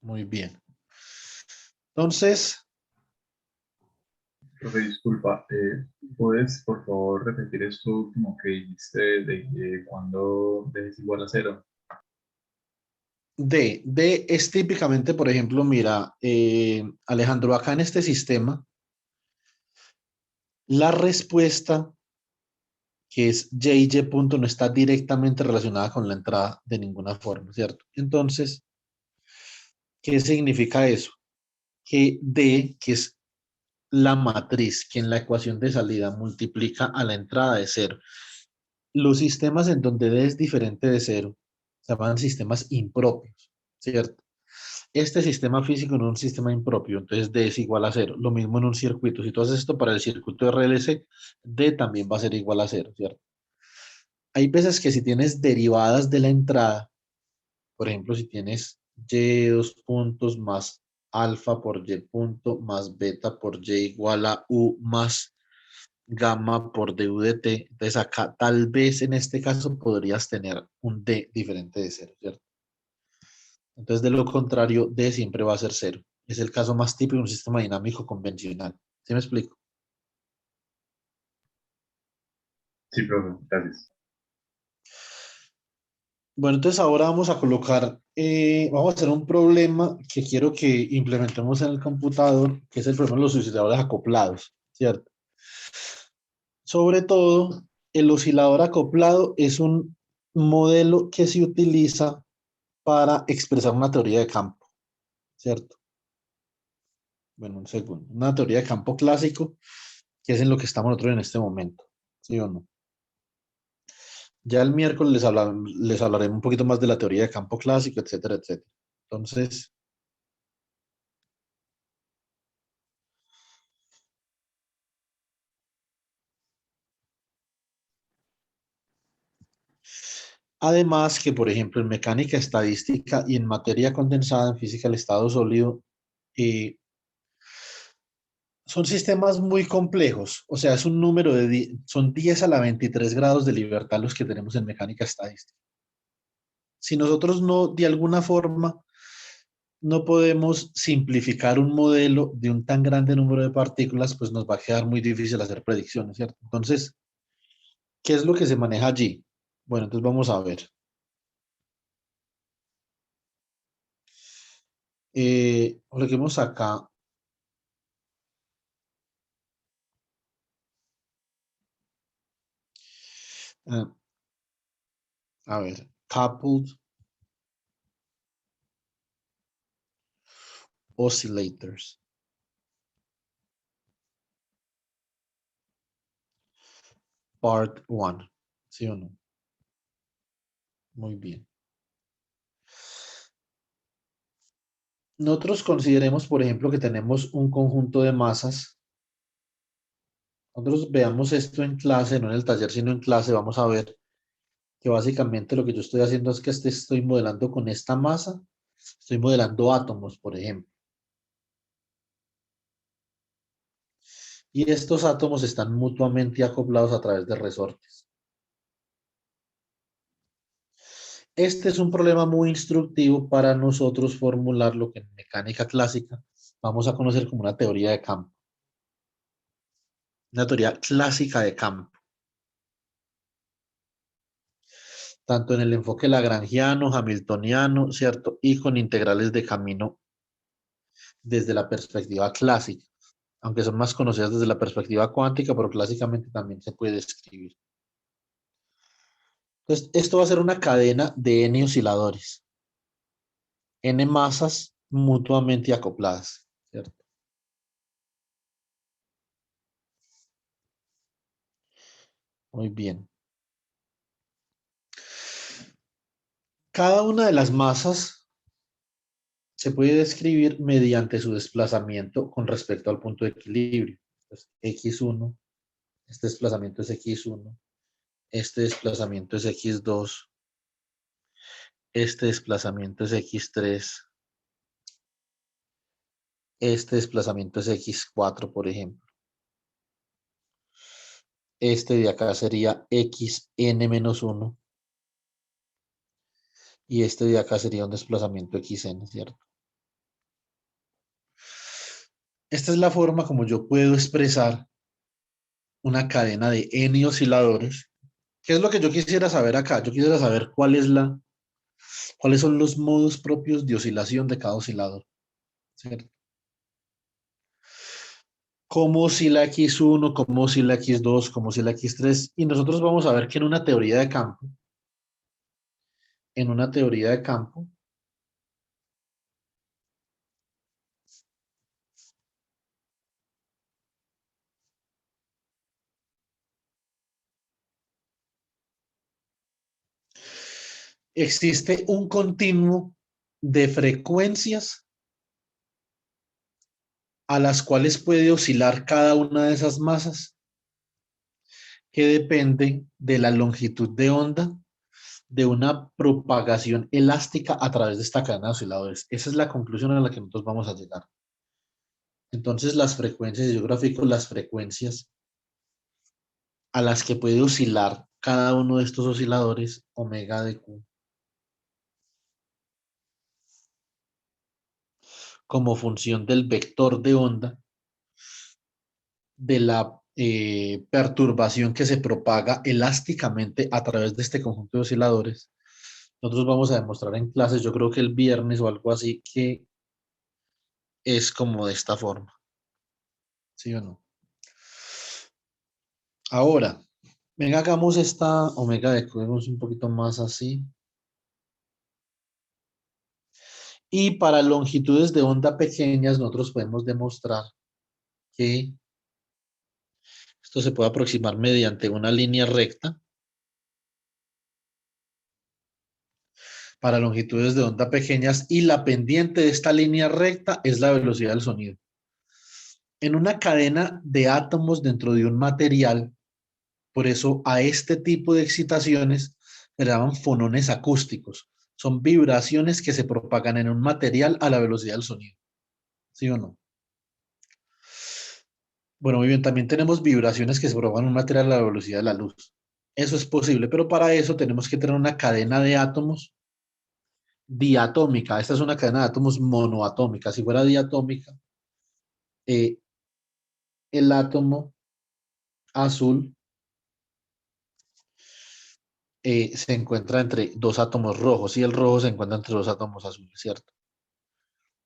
Muy bien. Entonces, Profe, disculpa, ¿puedes por favor repetir esto último que dijiste de cuando d es igual a 0? D es típicamente, por ejemplo, mira, Alejandro, acá en este sistema, la respuesta que es y punto no está directamente relacionada con la entrada de ninguna forma, ¿cierto? Entonces, ¿qué significa eso? Que D, que es la matriz que en la ecuación de salida multiplica a la entrada de 0. Los sistemas en donde D es diferente de 0 se llaman sistemas impropios, ¿cierto? Este sistema físico no es un sistema impropio, entonces D es igual a 0. Lo mismo en un circuito. Si tú haces esto para el circuito RLC, D también va a ser igual a 0, ¿cierto? Hay veces que si tienes derivadas de la entrada, por ejemplo, si tienes y2 puntos más alfa por y punto más beta por y igual a u más gamma por du de t, entonces acá tal vez en este caso podrías tener un d diferente de 0, ¿cierto? Entonces de lo contrario, d siempre va a ser 0. Es el caso más típico de un sistema dinámico convencional. ¿Sí me explico? Sí, profe, gracias. Bueno, entonces ahora vamos a colocar, vamos a hacer un problema que quiero que implementemos en el computador, que es el problema de los osciladores acoplados, ¿cierto? Sobre todo, el oscilador acoplado es un modelo que se utiliza para expresar una teoría de campo, ¿cierto? Bueno, un segundo. Una teoría de campo clásico, que es en lo que estamos nosotros en este momento, ¿sí o no? Ya el miércoles les hablaré un poquito más de la teoría de campo clásico, etcétera, etcétera. Entonces, además que, por ejemplo, en mecánica estadística y en materia condensada en física del estado sólido, eh, son sistemas muy complejos. O sea, es un número son 10 a la 23 grados de libertad los que tenemos en mecánica estadística. Si nosotros no, de alguna forma, no podemos simplificar un modelo de un tan grande número de partículas, pues nos va a quedar muy difícil hacer predicciones, ¿cierto? Entonces, ¿qué es lo que se maneja allí? Bueno, entonces vamos a ver. Coloquemos acá. eh, a ver, coupled oscillators. Part 1. ¿Sí o no? Muy bien. Nosotros consideremos, por ejemplo, que tenemos un conjunto de masas. Nosotros veamos esto en clase, no en el taller, sino en clase. Vamos a ver que básicamente lo que yo estoy haciendo es que estoy modelando con esta masa. Estoy modelando átomos, por ejemplo. Y estos átomos están mutuamente acoplados a través de resortes. Este es un problema muy instructivo para nosotros formular lo que en mecánica clásica vamos a conocer como una teoría de campo. Una teoría clásica de campo. Tanto en el enfoque lagrangiano, hamiltoniano, ¿cierto? Y con integrales de camino desde la perspectiva clásica, aunque son más conocidas desde la perspectiva cuántica, pero clásicamente también se puede escribir. Entonces, esto va a ser una cadena de n osciladores, n masas mutuamente acopladas, ¿cierto? Muy bien. Cada una de las masas se puede describir mediante su desplazamiento con respecto al punto de equilibrio. Entonces, x1, este desplazamiento es x1, este desplazamiento es x2, este desplazamiento es x3, este desplazamiento es x4, por ejemplo. Este de acá sería xn-1 y este de acá sería un desplazamiento xn, ¿cierto? Esta es la forma como yo puedo expresar una cadena de n osciladores. ¿Qué es lo que yo quisiera saber acá? Yo quisiera saber cuáles son los modos propios de oscilación de cada oscilador, ¿cierto? Cómo oscila X1, cómo oscila X2, cómo oscila X3. Y nosotros vamos a ver que en una teoría de campo, existe un continuo de frecuencias a las cuales puede oscilar cada una de esas masas, que depende de la longitud de onda de una propagación elástica a través de esta cadena de osciladores. Esa es la conclusión a la que nosotros vamos a llegar. Entonces, las frecuencias, yo grafico las frecuencias a las que puede oscilar cada uno de estos osciladores, omega de Q, como función del vector de onda de la perturbación que se propaga elásticamente a través de este conjunto de osciladores. Nosotros vamos a demostrar en clases, yo creo que el viernes o algo así, que es como de esta forma. ¿Sí o no? Ahora, venga, hagamos esta omega de Q, vemos un poquito más así. Y para longitudes de onda pequeñas, nosotros podemos demostrar que esto se puede aproximar mediante una línea recta para longitudes de onda pequeñas y la pendiente de esta línea recta es la velocidad del sonido. En una cadena de átomos dentro de un material, por eso a este tipo de excitaciones se llaman fonones acústicos. Son vibraciones que se propagan en un material a la velocidad del sonido. ¿Sí o no? Bueno, muy bien, también tenemos vibraciones que se propagan en un material a la velocidad de la luz. Eso es posible, pero para eso tenemos que tener una cadena de átomos diatómica. Esta es una cadena de átomos monoatómica. Si fuera diatómica, el átomo azul se encuentra entre dos átomos rojos y el rojo se encuentra entre dos átomos azules, ¿cierto?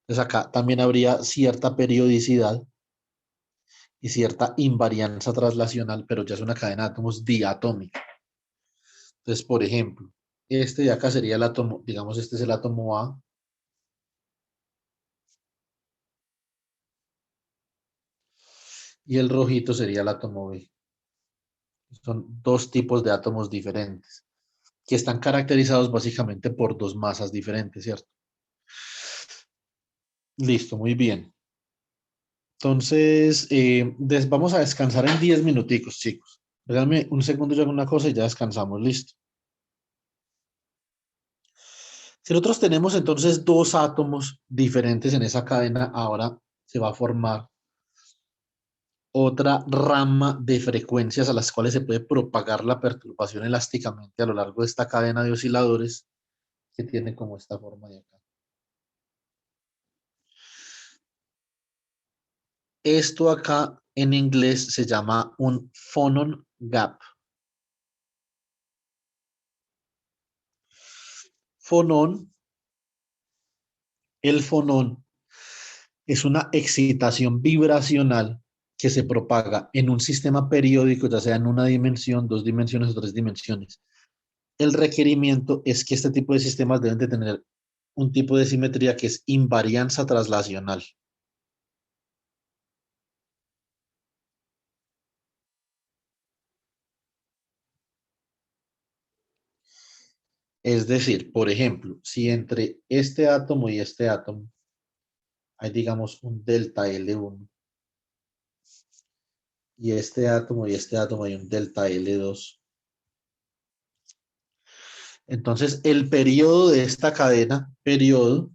Entonces acá también habría cierta periodicidad y cierta invarianza traslacional, pero ya es una cadena de átomos diatómica. Entonces, por ejemplo, este de acá sería el átomo, digamos, este es el átomo A. Y el rojito sería el átomo B. Son dos tipos de átomos diferentes, que están caracterizados básicamente por dos masas diferentes, ¿cierto? Listo, muy bien. Entonces, vamos a descansar en 10 minuticos, chicos. Déjame un segundo, yo hago una cosa y ya descansamos, listo. Si nosotros tenemos entonces dos átomos diferentes en esa cadena, ahora se va a formar otra rama de frecuencias a las cuales se puede propagar la perturbación elásticamente a lo largo de esta cadena de osciladores que tiene como esta forma de acá. Esto acá en inglés se llama un phonon gap. Fonón, el fonón es una excitación vibracional que se propaga en un sistema periódico, ya sea en una dimensión, dos dimensiones o tres dimensiones. El requerimiento es que este tipo de sistemas deben de tener un tipo de simetría que es invarianza traslacional. Es decir, por ejemplo, si entre este átomo y este átomo hay, digamos, un delta L1 y este átomo hay un delta L2. Entonces, el periodo de esta cadena, el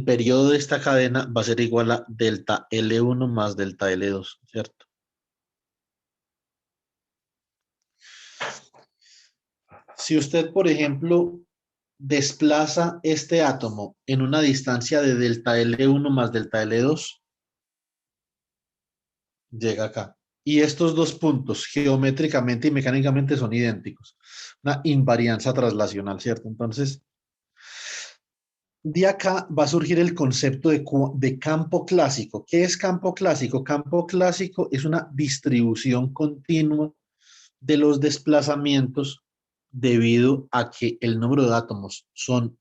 periodo de esta cadena va a ser igual a delta L1 más delta L2, ¿cierto? Si usted, por ejemplo, desplaza este átomo en una distancia de delta L1 más delta L2, llega acá. Y estos dos puntos, geométricamente y mecánicamente, son idénticos. Una invarianza traslacional, ¿cierto? Entonces, de acá va a surgir el concepto de campo clásico. ¿Qué es campo clásico? Campo clásico es una distribución continua de los desplazamientos debido a que el número de átomos son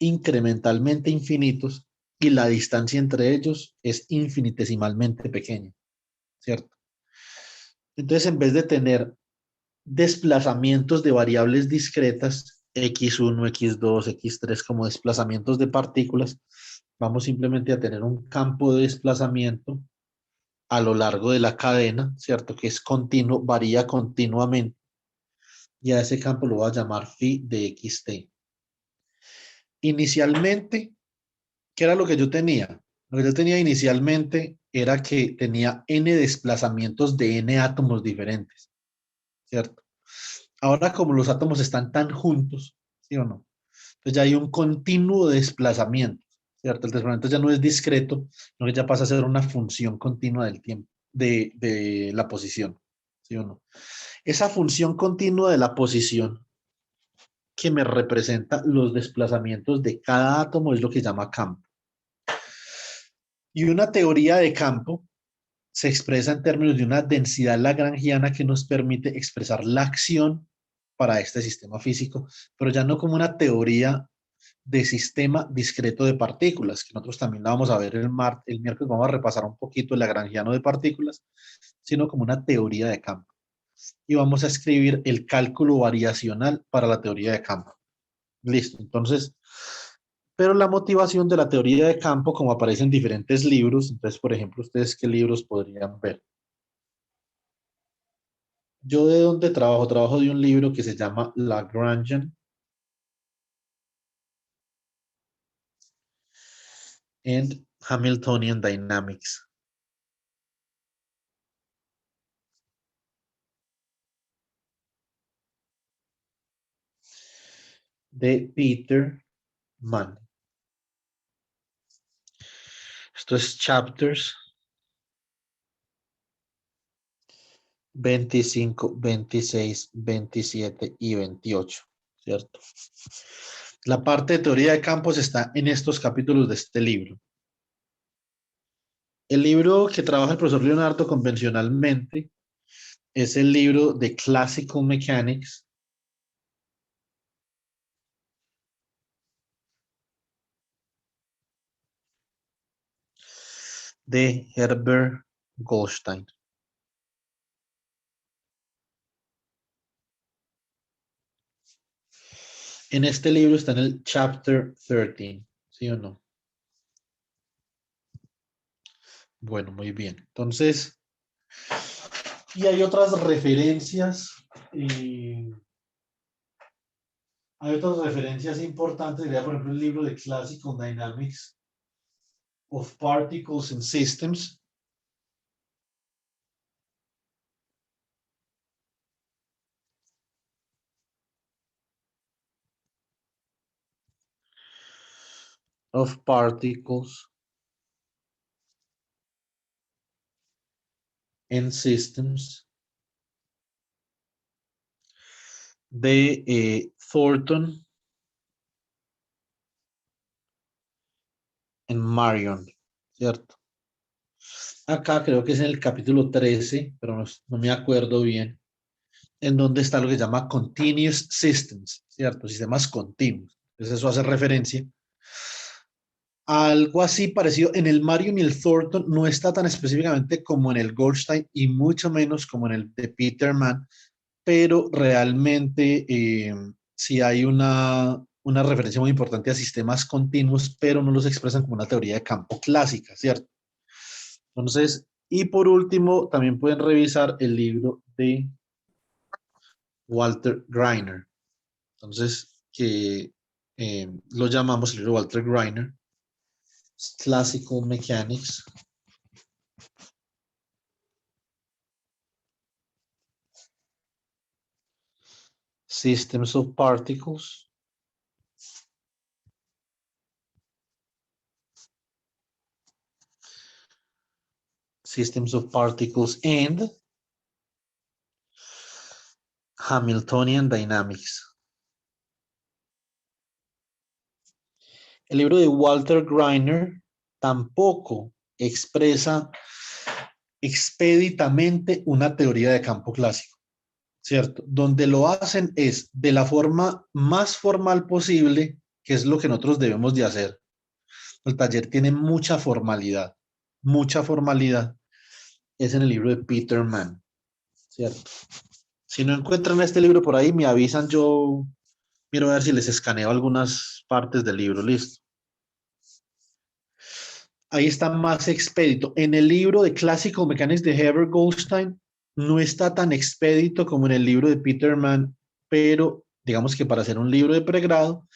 incrementalmente infinitos y la distancia entre ellos es infinitesimalmente pequeña, ¿cierto? Entonces, en vez de tener desplazamientos de variables discretas, x1, x2, x3, como desplazamientos de partículas, vamos simplemente a tener un campo de desplazamiento a lo largo de la cadena, ¿cierto? Que es continuo, varía continuamente. Y a ese campo lo voy a llamar phi de xt. Inicialmente, ¿qué era lo que yo tenía? Lo que yo tenía inicialmente era que tenía n desplazamientos de n átomos diferentes, ¿cierto? Ahora, como los átomos están tan juntos, ¿sí o no? Entonces ya hay un continuo desplazamiento, ¿cierto? El desplazamiento ya no es discreto, sino que ya pasa a ser una función continua del tiempo, de la posición, ¿sí o no? Esa función continua de la posición que me representa los desplazamientos de cada átomo es lo que se llama campo. Y una teoría de campo se expresa en términos de una densidad lagrangiana que nos permite expresar la acción para este sistema físico, pero ya no como una teoría de sistema discreto de partículas, que nosotros también la vamos a ver el miércoles, vamos a repasar un poquito el lagrangiano de partículas, sino como una teoría de campo. y vamos a escribir el cálculo variacional para la teoría de campo. Listo, entonces, pero la motivación de la teoría de campo, como aparece en diferentes libros, entonces, por ejemplo, ¿ustedes qué libros podrían ver? Yo de dónde trabajo, trabajo de un libro que se llama Lagrangian and Hamiltonian Dynamics. De Peter Mann. Esto es chapters 25, 26, 27 y 28, ¿cierto? La parte de teoría de campos está en estos capítulos de este libro. El libro que trabaja el profesor Leonardo convencionalmente es el libro de Classical Mechanics de Herbert Goldstein. En este libro está en el chapter 13, ¿sí o no? Bueno, muy bien. Entonces, y hay otras referencias. Hay otras referencias importantes. Sería, por ejemplo, el libro de Classical Dynamics of Particles and Systems. Of Particles and Systems de Thornton en Marion, ¿cierto? Acá creo que es en el capítulo 13, pero no me acuerdo bien, en donde está lo que se llama Continuous Systems, ¿cierto? Sistemas continuos. Entonces eso hace referencia a algo así parecido. En el Marion y el Thornton no está tan específicamente como en el Goldstein y mucho menos como en el de Peter Mann, pero realmente sí hay una referencia muy importante a sistemas continuos, pero no los expresan como una teoría de campo clásica, ¿cierto? Entonces, y por último, también pueden revisar el libro de Walter Greiner. Entonces, que lo llamamos el libro de Walter Greiner, Classical Mechanics. Systems of Particles. Systems of Particles and Hamiltonian Dynamics. El libro de Walter Greiner tampoco expresa expeditamente una teoría de campo clásico, ¿cierto? Donde lo hacen es de la forma más formal posible, que es lo que nosotros debemos de hacer. El taller tiene mucha formalidad, es en el libro de Peter Mann, ¿cierto? Si no encuentran este libro por ahí, me avisan, yo miro a ver si les escaneo algunas partes del libro, listo. Ahí está más expedito. En el libro de Classical Mechanics de Herbert Goldstein no está tan expedito como en el libro de Peter Mann, pero digamos que para hacer un libro de pregrado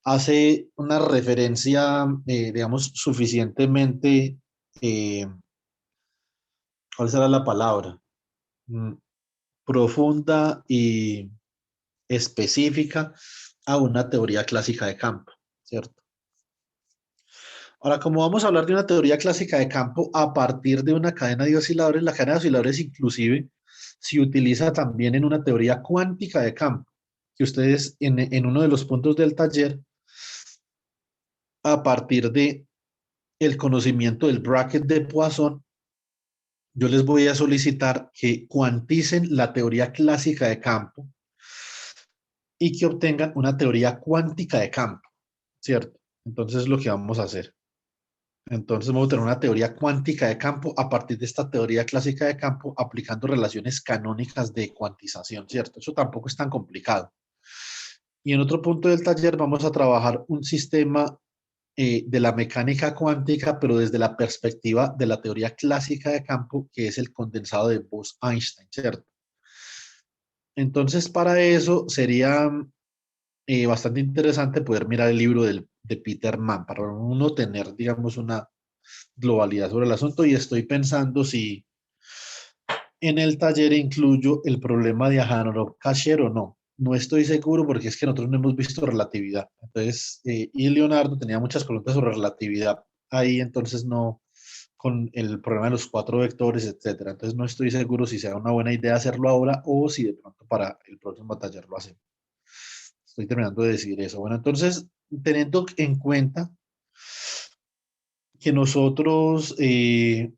hace una referencia, digamos, suficientemente, ¿cuál será la palabra? Profunda y específica a una teoría clásica de campo, ¿cierto? Ahora, como vamos a hablar de una teoría clásica de campo a partir de una cadena de osciladores, la cadena de osciladores inclusive se utiliza también en una teoría cuántica de campo, que ustedes en uno de los puntos del taller, a partir de el conocimiento del bracket de Poisson, yo les voy a solicitar que cuanticen la teoría clásica de campo y que obtengan una teoría cuántica de campo, ¿cierto? Entonces, lo que vamos a hacer. Entonces vamos a tener una teoría cuántica de campo a partir de esta teoría clásica de campo aplicando relaciones canónicas de cuantización, ¿cierto? Eso tampoco es tan complicado. Y en otro punto del taller vamos a trabajar un sistema de la mecánica cuántica, pero desde la perspectiva de la teoría clásica de campo, que es el condensado de Bose-Einstein, ¿cierto? Entonces, para eso sería bastante interesante poder mirar el libro de Peter Mann, para uno tener, digamos, una globalidad sobre el asunto. Y estoy pensando si en el taller incluyo el problema de Aharonov-Kasher o no. No estoy seguro porque es que nosotros no hemos visto relatividad. Entonces, y Leonardo tenía muchas preguntas sobre relatividad ahí, entonces no, con el problema de los 4 vectores, etcétera. Entonces no estoy seguro si sea una buena idea hacerlo ahora o si de pronto para el próximo taller lo hacemos. Estoy terminando de decir eso. Bueno, entonces, teniendo en cuenta que nosotros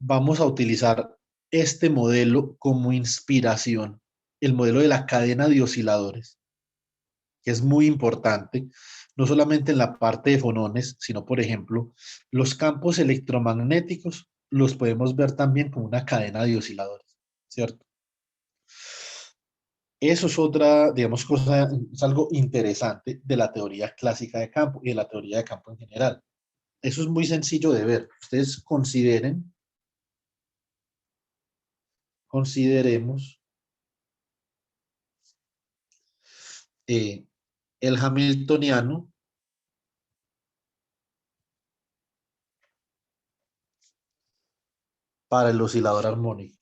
vamos a utilizar este modelo como inspiración, el modelo de la cadena de osciladores, que es muy importante, no solamente en la parte de fonones, sino, por ejemplo, los campos electromagnéticos los podemos ver también como una cadena de osciladores, ¿cierto? Eso es otra, digamos, cosa, es algo interesante de la teoría clásica de campo y de la teoría de campo en general. Eso es muy sencillo de ver. Ustedes consideremos el hamiltoniano para el oscilador armónico.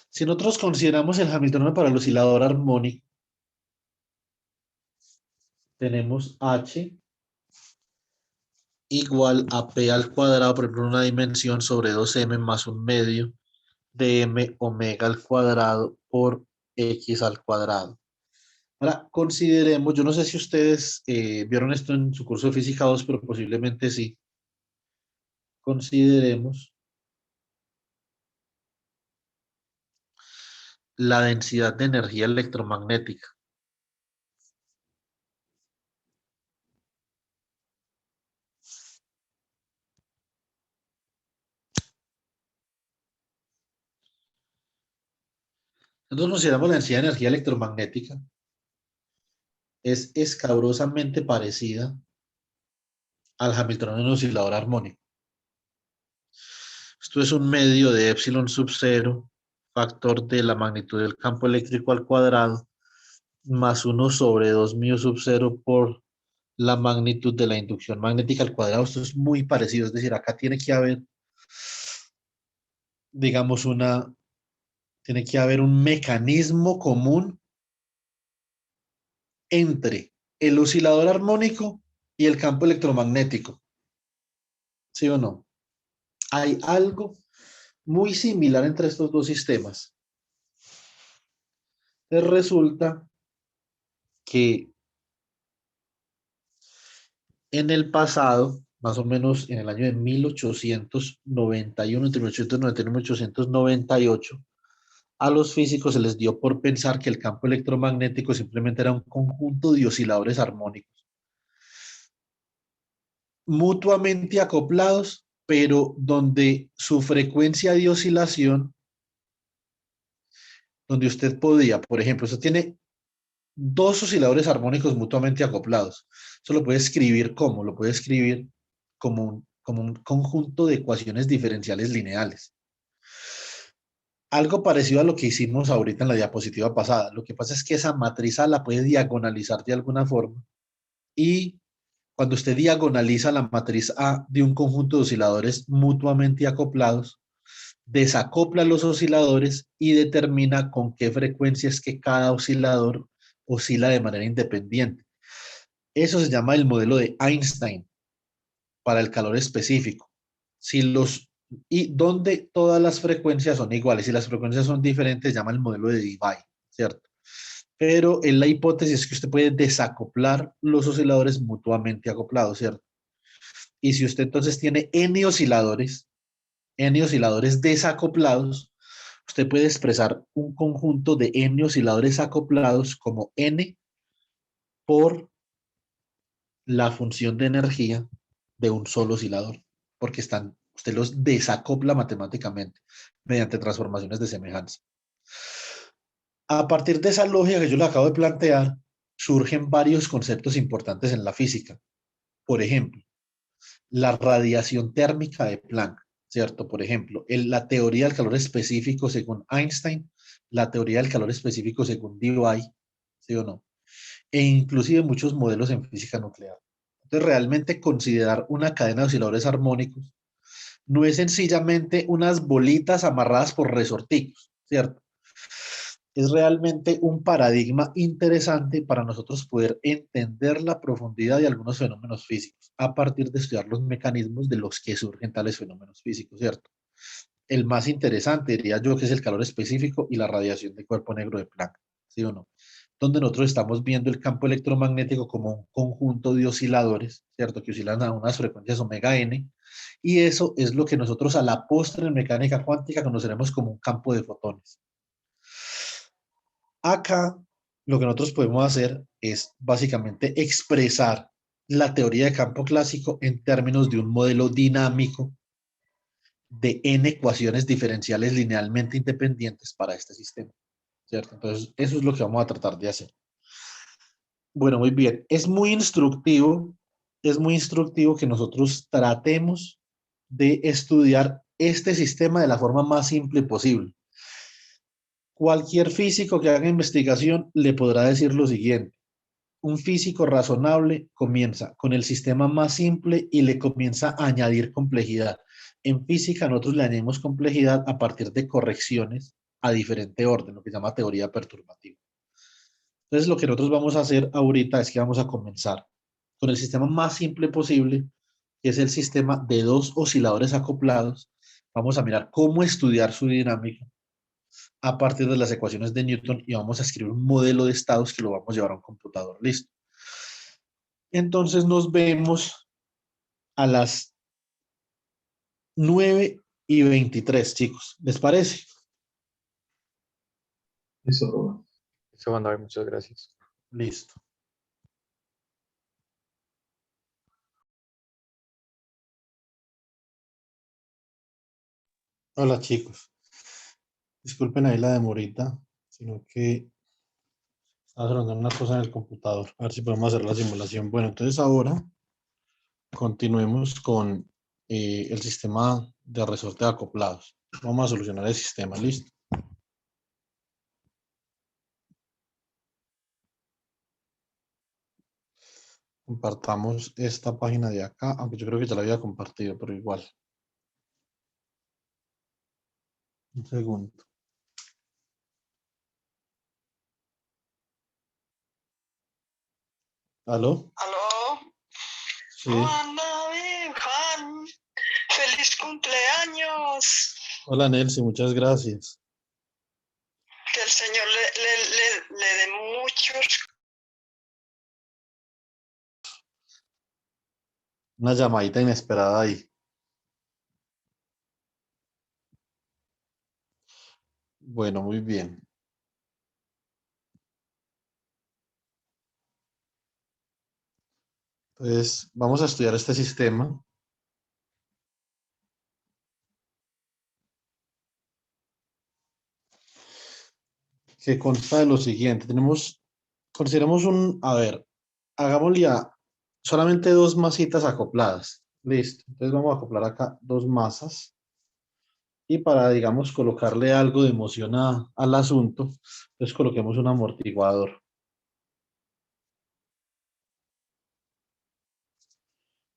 Si nosotros consideramos el hamiltoniano para el oscilador armónico, tenemos H igual a P al cuadrado, por ejemplo, una dimensión sobre 2m más un medio de m omega al cuadrado por x al cuadrado. Ahora, consideremos, yo no sé si ustedes vieron esto en su curso de física 2, pero posiblemente sí. Consideremos la densidad de energía electromagnética. Nosotros consideramos la densidad de energía electromagnética. Es escabrosamente parecida al hamiltoniano en oscilador armónico. Esto es un medio de epsilon sub 0, factor de la magnitud del campo eléctrico al cuadrado, más 1 sobre 2 mu sub 0 por la magnitud de la inducción magnética al cuadrado. Esto es muy parecido, es decir, acá tiene que haber, digamos, tiene que haber un mecanismo común entre el oscilador armónico y el campo electromagnético. ¿Sí o no? Hay algo muy similar entre estos dos sistemas. Entonces resulta que en el pasado, más o menos en el año de 1891, entre 1891 y 1898, a los físicos se les dio por pensar que el campo electromagnético simplemente era un conjunto de osciladores armónicos mutuamente acoplados, pero donde su frecuencia de oscilación, donde usted podía, por ejemplo, usted tiene 2 osciladores armónicos mutuamente acoplados. Eso lo puede escribir como, lo puede escribir como un conjunto de ecuaciones diferenciales lineales. Algo parecido a lo que hicimos ahorita en la diapositiva pasada. Lo que pasa es que esa matriz A la puede diagonalizar de alguna forma y cuando usted diagonaliza la matriz A de un conjunto de osciladores mutuamente acoplados, desacopla los osciladores y determina con qué frecuencia es que cada oscilador oscila de manera independiente. Eso se llama el modelo de Einstein para el calor específico. Y donde todas las frecuencias son iguales y las frecuencias son diferentes, se llama el modelo de Debye, ¿cierto? Pero en la hipótesis es que usted puede desacoplar los osciladores mutuamente acoplados, ¿cierto? Y si usted entonces tiene n osciladores desacoplados, usted puede expresar un conjunto de n osciladores acoplados como n por la función de energía de un solo oscilador, porque usted los desacopla matemáticamente mediante transformaciones de semejanza. A partir de esa lógica que yo le acabo de plantear, surgen varios conceptos importantes en la física. Por ejemplo, la radiación térmica de Planck, ¿cierto? Por ejemplo, la teoría del calor específico según Einstein, la teoría del calor específico según Debye, ¿sí o no? E inclusive muchos modelos en física nuclear. Entonces, realmente considerar una cadena de osciladores armónicos no es sencillamente unas bolitas amarradas por resorticos, ¿cierto? Es realmente un paradigma interesante para nosotros poder entender la profundidad de algunos fenómenos físicos a partir de estudiar los mecanismos de los que surgen tales fenómenos físicos, ¿cierto? El más interesante, diría yo, que es el calor específico y la radiación de cuerpo negro de Planck, ¿sí o no? Donde nosotros estamos viendo el campo electromagnético como un conjunto de osciladores, ¿cierto? Que oscilan a unas frecuencias omega n, y eso es lo que nosotros a la postre en mecánica cuántica conoceremos como un campo de fotones. Acá lo que nosotros podemos hacer es básicamente expresar la teoría de campo clásico en términos de un modelo dinámico de n ecuaciones diferenciales linealmente independientes para este sistema, ¿cierto? Entonces, eso es lo que vamos a tratar de hacer. Bueno, muy bien. Es muy instructivo que nosotros tratemos de estudiar este sistema de la forma más simple posible. Cualquier físico que haga investigación le podrá decir lo siguiente: un físico razonable comienza con el sistema más simple y le comienza a añadir complejidad. En física nosotros le añadimos complejidad a partir de correcciones a diferente orden, lo que se llama teoría perturbativa. Entonces lo que nosotros vamos a hacer ahorita es que vamos a comenzar con el sistema más simple posible, que es el sistema de dos osciladores acoplados. Vamos a mirar cómo estudiar su dinámica a partir de las ecuaciones de Newton y vamos a escribir un modelo de estados que lo vamos a llevar a un computador. Listo. Entonces nos vemos a las 9:23, chicos. ¿Les parece? Eso, Rubén. Eso, Juan David, muchas gracias. Listo. Hola, chicos. Disculpen ahí la demorita, sino que estaba haciendo una cosa en el computador. A ver si podemos hacer la simulación. Bueno, entonces ahora continuemos con el sistema de resorte de acoplados. Vamos a solucionar el sistema. Listo. Compartamos esta página de acá, aunque yo creo que ya la había compartido, pero igual. Un segundo. ¿Aló? Aló, Sí. Juan David, Juan, feliz cumpleaños. Hola, Nelcy, muchas gracias. Que el Señor le dé muchos. Una llamadita inesperada ahí. Bueno, muy bien. Entonces, vamos a estudiar este sistema. Que consta de lo siguiente. Consideramos hagámosle solamente dos masitas acopladas. Listo. Entonces vamos a acoplar acá dos masas. Y para, digamos, colocarle algo de emoción al asunto, entonces coloquemos un amortiguador.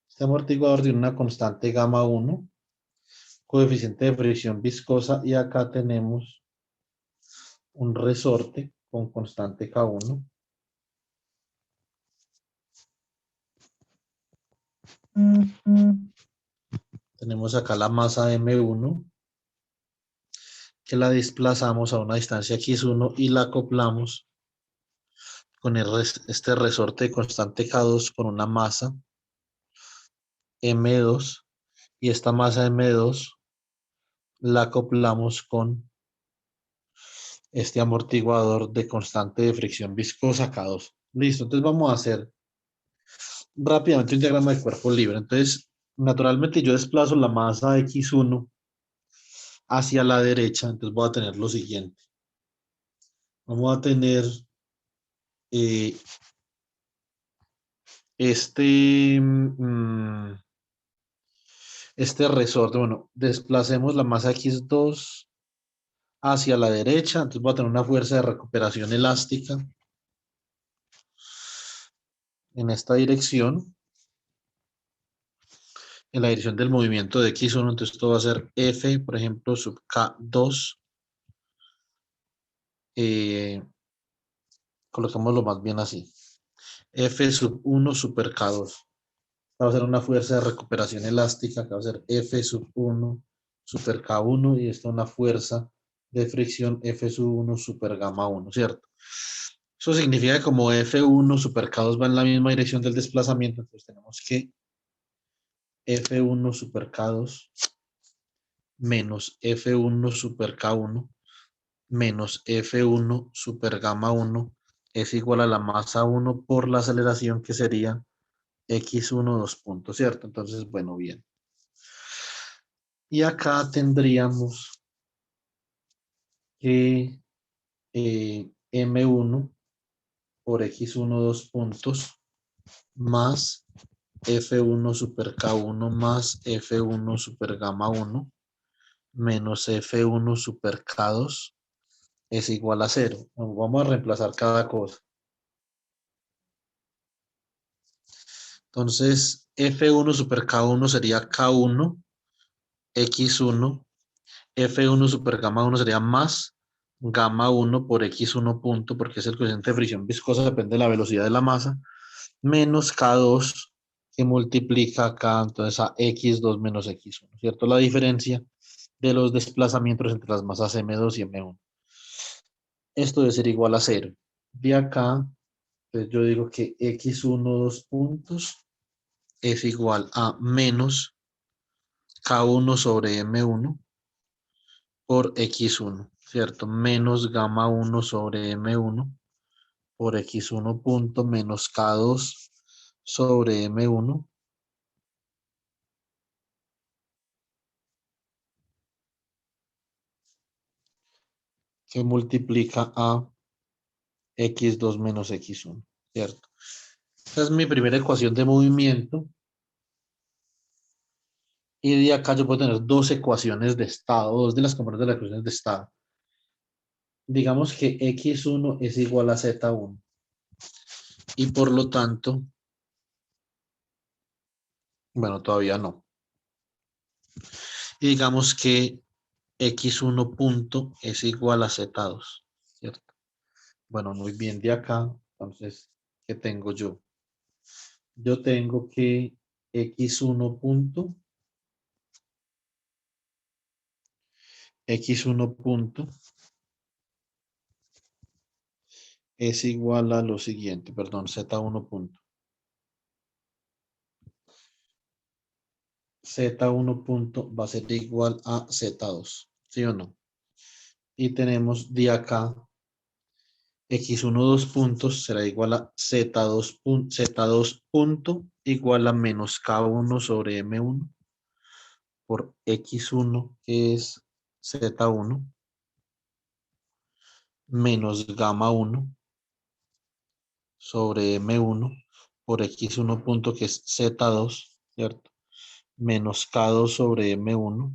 Este amortiguador tiene una constante gamma 1, coeficiente de fricción viscosa, y acá tenemos un resorte con constante K1. Tenemos acá la masa M1, que la desplazamos a una distancia X1 y la acoplamos con este resorte de constante K2 con una masa M2, y esta masa M2 la acoplamos con este amortiguador de constante de fricción viscosa K2. Listo, entonces vamos a hacer rápidamente un diagrama de cuerpo libre. Entonces, naturalmente yo desplazo la masa X1 hacia la derecha, entonces voy a tener lo siguiente. Vamos a tener este resorte. Bueno, desplacemos la masa X2 hacia la derecha, entonces voy a tener una fuerza de recuperación elástica en esta dirección, en la dirección del movimiento de X1, entonces esto va a ser F, por ejemplo, sub K2. Coloquémoslo más bien así. F sub 1 super K2. Va a ser una fuerza de recuperación elástica, que va a ser F sub 1 super K1, y esto una fuerza de fricción F sub 1 super gamma 1, ¿cierto? Eso significa que como F1 super K2 va en la misma dirección del desplazamiento, entonces tenemos que F1 super K2 menos F1 super K1 menos F1 super gamma 1 es igual a la masa 1 por la aceleración, que sería X1 2 puntos, ¿cierto? Entonces, bueno, bien. Y acá tendríamos que M1 por X1 2 puntos más F1 super K1 más F1 super gamma 1 menos F1 super K2 es igual a 0. Vamos a reemplazar cada cosa. Entonces, F1 super K1 sería K1, X1, F1 super gamma 1 sería más gamma 1 por X1 punto, porque es el coeficiente de fricción viscosa, depende de la velocidad de la masa, menos K2, que multiplica acá, entonces a X2 menos X1, ¿cierto? La diferencia de los desplazamientos entre las masas M2 y M1. Esto debe ser igual a 0. De acá, pues yo digo que X1 2 puntos es igual a menos K1 sobre M1 por X1, ¿cierto? Menos gamma 1 sobre M1 por X1 punto menos K2 sobre M1 que multiplica a X2 menos X1, ¿cierto? Esa es mi primera ecuación de movimiento. Y de acá yo puedo tener dos ecuaciones de estado, dos de las componentes de las ecuaciones de estado. Digamos que X1 es igual a Z1. Y por lo tanto, bueno, todavía no. Y digamos que X1 punto es igual a Z2, ¿cierto? Bueno, muy bien de acá. Entonces, ¿qué tengo yo? Yo tengo que X1 punto es igual a lo siguiente, perdón, Z1 punto. Z1 punto va a ser igual a Z2, ¿sí o no? Y tenemos de acá X1 2 puntos será igual a Z2 punto igual a menos K1 sobre M1 por X1, que es Z1, menos gamma 1 sobre M1 por X1 punto, que es Z2, ¿cierto? Menos K2 sobre M1.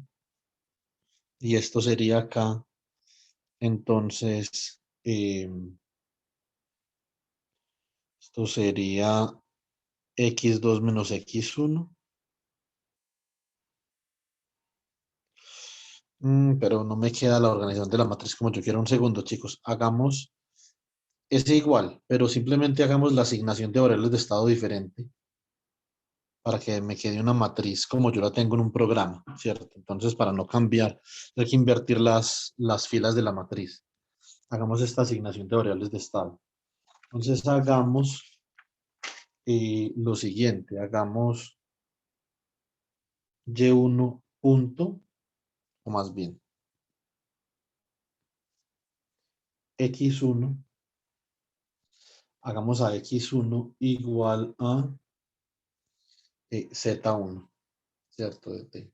Y esto sería acá, entonces, esto sería X2 menos X1. Pero no me queda la organización de la matriz como yo quiero. Un segundo, chicos. Hagamos, es igual, pero simplemente hagamos la asignación de variables de estado diferente para que me quede una matriz como yo la tengo en un programa, ¿cierto? Entonces, para no cambiar, hay que invertir las filas de la matriz. Hagamos esta asignación de variables de estado. Entonces, hagamos lo siguiente. Hagamos Y1 punto, o más bien, x1, hagamos a x1 igual a z1, ¿cierto? De t.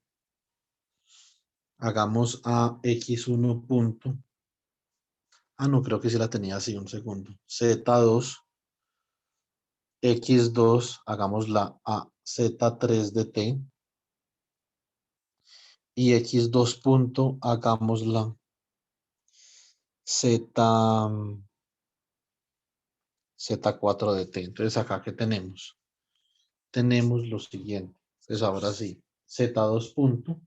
Hagamos a x1 punto. Ah, no, creo que sí la tenía así, un segundo. z2, x2, hagámosla a z3 de t. Y x2 punto, hagámosla z4 de t. Entonces, acá, ¿qué tenemos? Tenemos lo siguiente. Entonces, ahora sí, z2 punto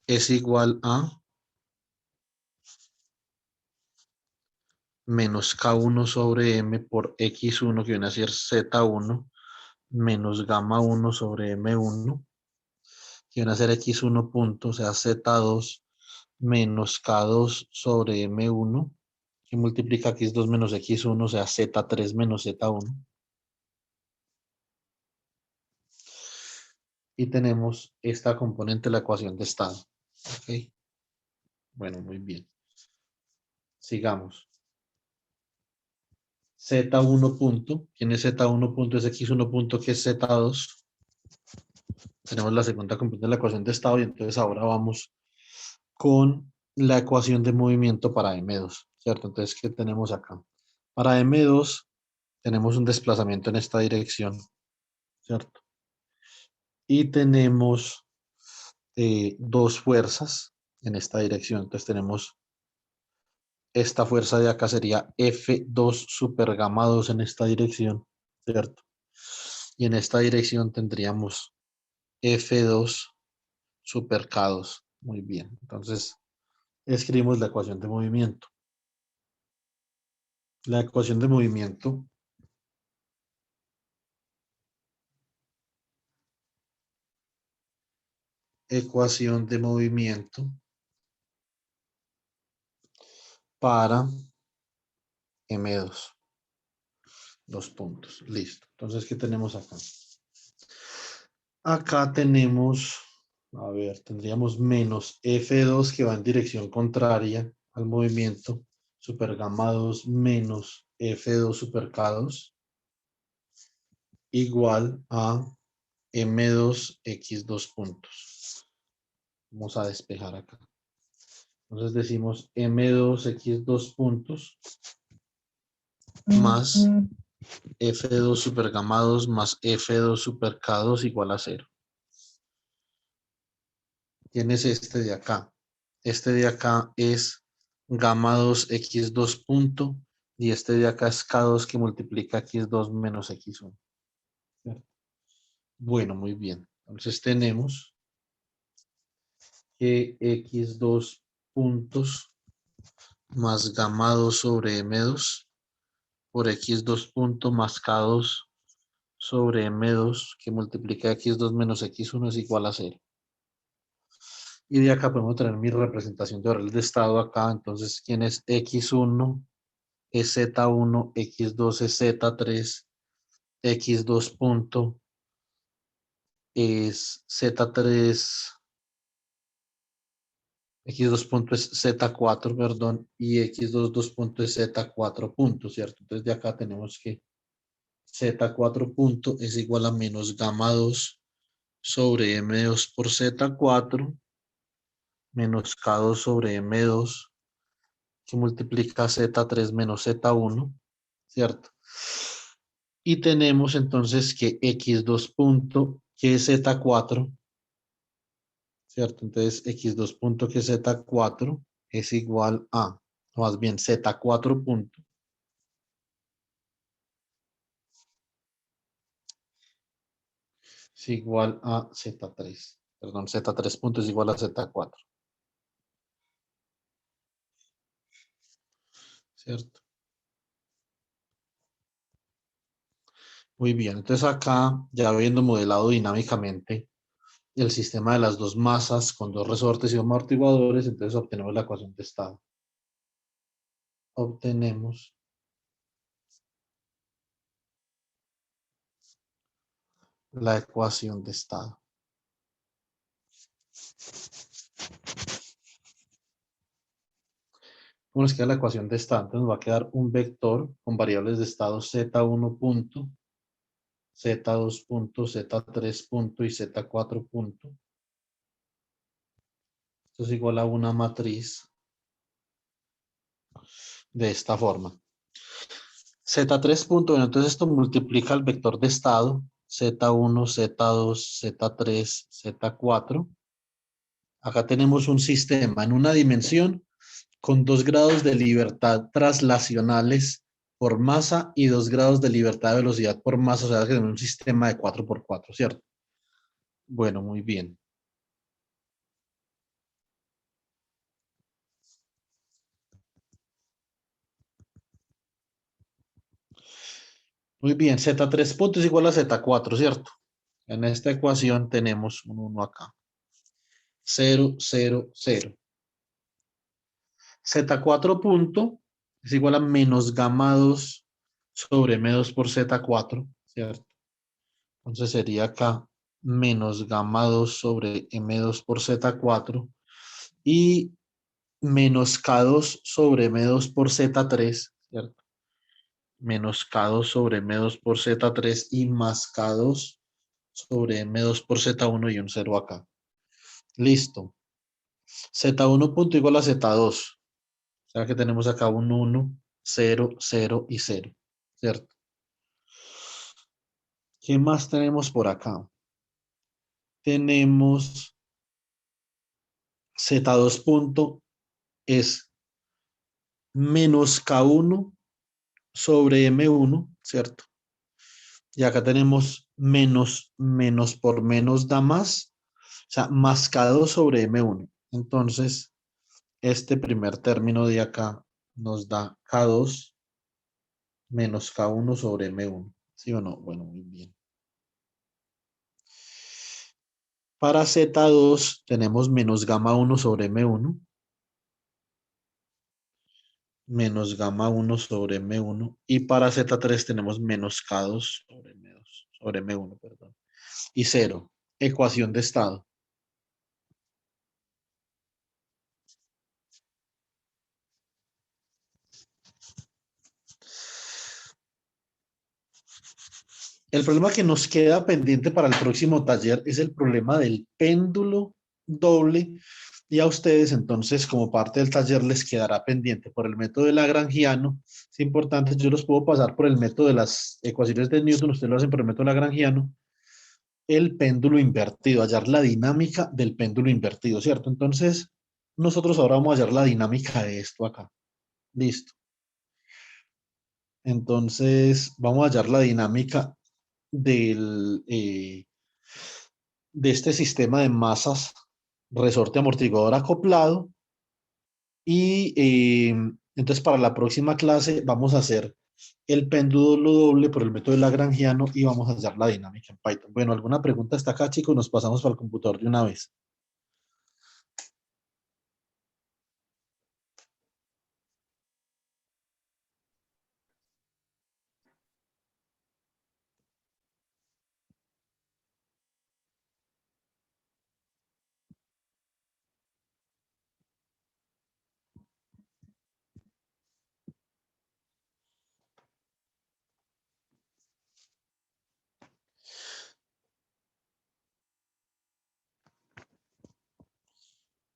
es igual a menos k1 sobre m por x1, que viene a ser z1, menos gamma 1 sobre m1, que viene a ser x1 punto, o sea, z2 menos k2 sobre m1, que multiplica x2 menos x1, o sea, z3 menos z1. Y tenemos esta componente de la ecuación de estado. ¿Ok? Bueno, muy bien. Sigamos. Z1 punto. ¿Quién es Z1 punto? Es X1 punto, que es Z2. Tenemos la segunda componente de la ecuación de estado y entonces ahora vamos con la ecuación de movimiento para M2, ¿cierto? Entonces, ¿qué tenemos acá? Para M2 tenemos un desplazamiento en esta dirección, ¿cierto? Y tenemos dos fuerzas en esta dirección. Entonces tenemos esta fuerza de acá sería F2 super gamma 2 en esta dirección, ¿cierto? Y en esta dirección tendríamos F2 super K2. Muy bien. Entonces, escribimos la ecuación de movimiento. La ecuación de movimiento para M2. Dos puntos. Listo. Entonces, ¿qué tenemos acá? Acá tenemos, a ver, tendríamos menos F2 que va en dirección contraria al movimiento, super gamma 2 menos F2 super K2 igual a M2 X2 puntos. Vamos a despejar acá. Entonces decimos M2 X2 puntos más F2 super gamma 2 más F2 super K2 igual a 0. ¿Quién es este de acá? Este de acá es gamma 2 X2 punto y este de acá es K2 que multiplica X2 menos X1. ¿Cierto? Bueno, muy bien. Entonces tenemos que X2 puntos más gamma 2 sobre M2 por X2 punto más K2 sobre M2 que multiplica X2 menos X1 es igual a 0. Y de acá podemos tener mi representación de variables de estado acá. Entonces, ¿quién es X1? Es Z1, X2 es Z3, X2 punto es Z3, X2 punto es Z4, perdón, y X2 punto es Z4 punto, ¿cierto? Entonces de acá tenemos que Z4 punto es igual a menos gamma 2 sobre M2 por Z4 menos K2 sobre M2 que multiplica Z3 menos Z1, ¿cierto? Y tenemos entonces que X2 punto, que es Z4, ¿cierto? Entonces X2 punto, que es Z4, es igual a, o más bien Z4 punto, es igual a Z3. Perdón, Z3 punto es igual a Z4. ¿Cierto? Muy bien, entonces acá, ya habiendo modelado dinámicamente el sistema de las dos masas con dos resortes y amortiguadores, entonces obtenemos la ecuación de estado. Obtenemos la ecuación de estado. ¿Cómo nos queda la ecuación de estado? Entonces nos va a quedar un vector con variables de estado Z1 punto, Z2 punto, Z3 punto y Z4 punto. Esto es igual a una matriz de esta forma. Z3 punto, bueno, entonces esto multiplica el vector de estado, Z1, Z2, Z3, Z4. Acá tenemos un sistema en una dimensión con 2 grados de libertad traslacionales por masa y 2 grados de libertad de velocidad por masa, o sea que tenemos un sistema de 4x4, ¿cierto? Bueno, muy bien. Muy bien, Z3 punto es igual a Z4, ¿cierto? En esta ecuación tenemos un 1 acá. 0, 0, 0. Z4 punto es igual a menos gamma 2 sobre M2 por Z4, ¿cierto? Entonces sería acá menos gamma 2 sobre M2 por Z4 y menos K2 sobre M2 por Z3, ¿cierto? Menos K2 sobre M2 por Z3 y más K2 sobre M2 por Z1 y un 0 acá. Listo. Z1 punto igual a Z2. O sea que tenemos acá un 1, 0, 0 y 0, ¿cierto? ¿Qué más tenemos por acá? Tenemos Z2 punto es menos K1 sobre M1, ¿cierto? Y acá tenemos menos por menos da más, o sea, más K2 sobre M1. Entonces, este primer término de acá nos da K2 menos K1 sobre M1. ¿Sí o no? Bueno, muy bien. Para Z2 tenemos menos gamma 1 sobre M1. Menos gamma 1 sobre M1. Y para Z3 tenemos menos K2 sobre M2, sobre M1, perdón. Y 0. Ecuación de estado. El problema que nos queda pendiente para el próximo taller es el problema del péndulo doble. Y a ustedes, entonces, como parte del taller, les quedará pendiente por el método de Lagrangiano. Es importante, yo los puedo pasar por el método de las ecuaciones de Newton, ustedes lo hacen por el método Lagrangiano. El péndulo invertido, hallar la dinámica del péndulo invertido, ¿cierto? Entonces, nosotros ahora vamos a hallar la dinámica de esto acá. Listo. Entonces, vamos a hallar la dinámica de este sistema de masas resorte amortiguador acoplado. Y entonces para la próxima clase vamos a hacer el péndulo doble por el método de Lagrangiano y vamos a hallar la dinámica en Python. Bueno, ¿alguna pregunta hasta acá, chicos? Nos pasamos para el computador de una vez.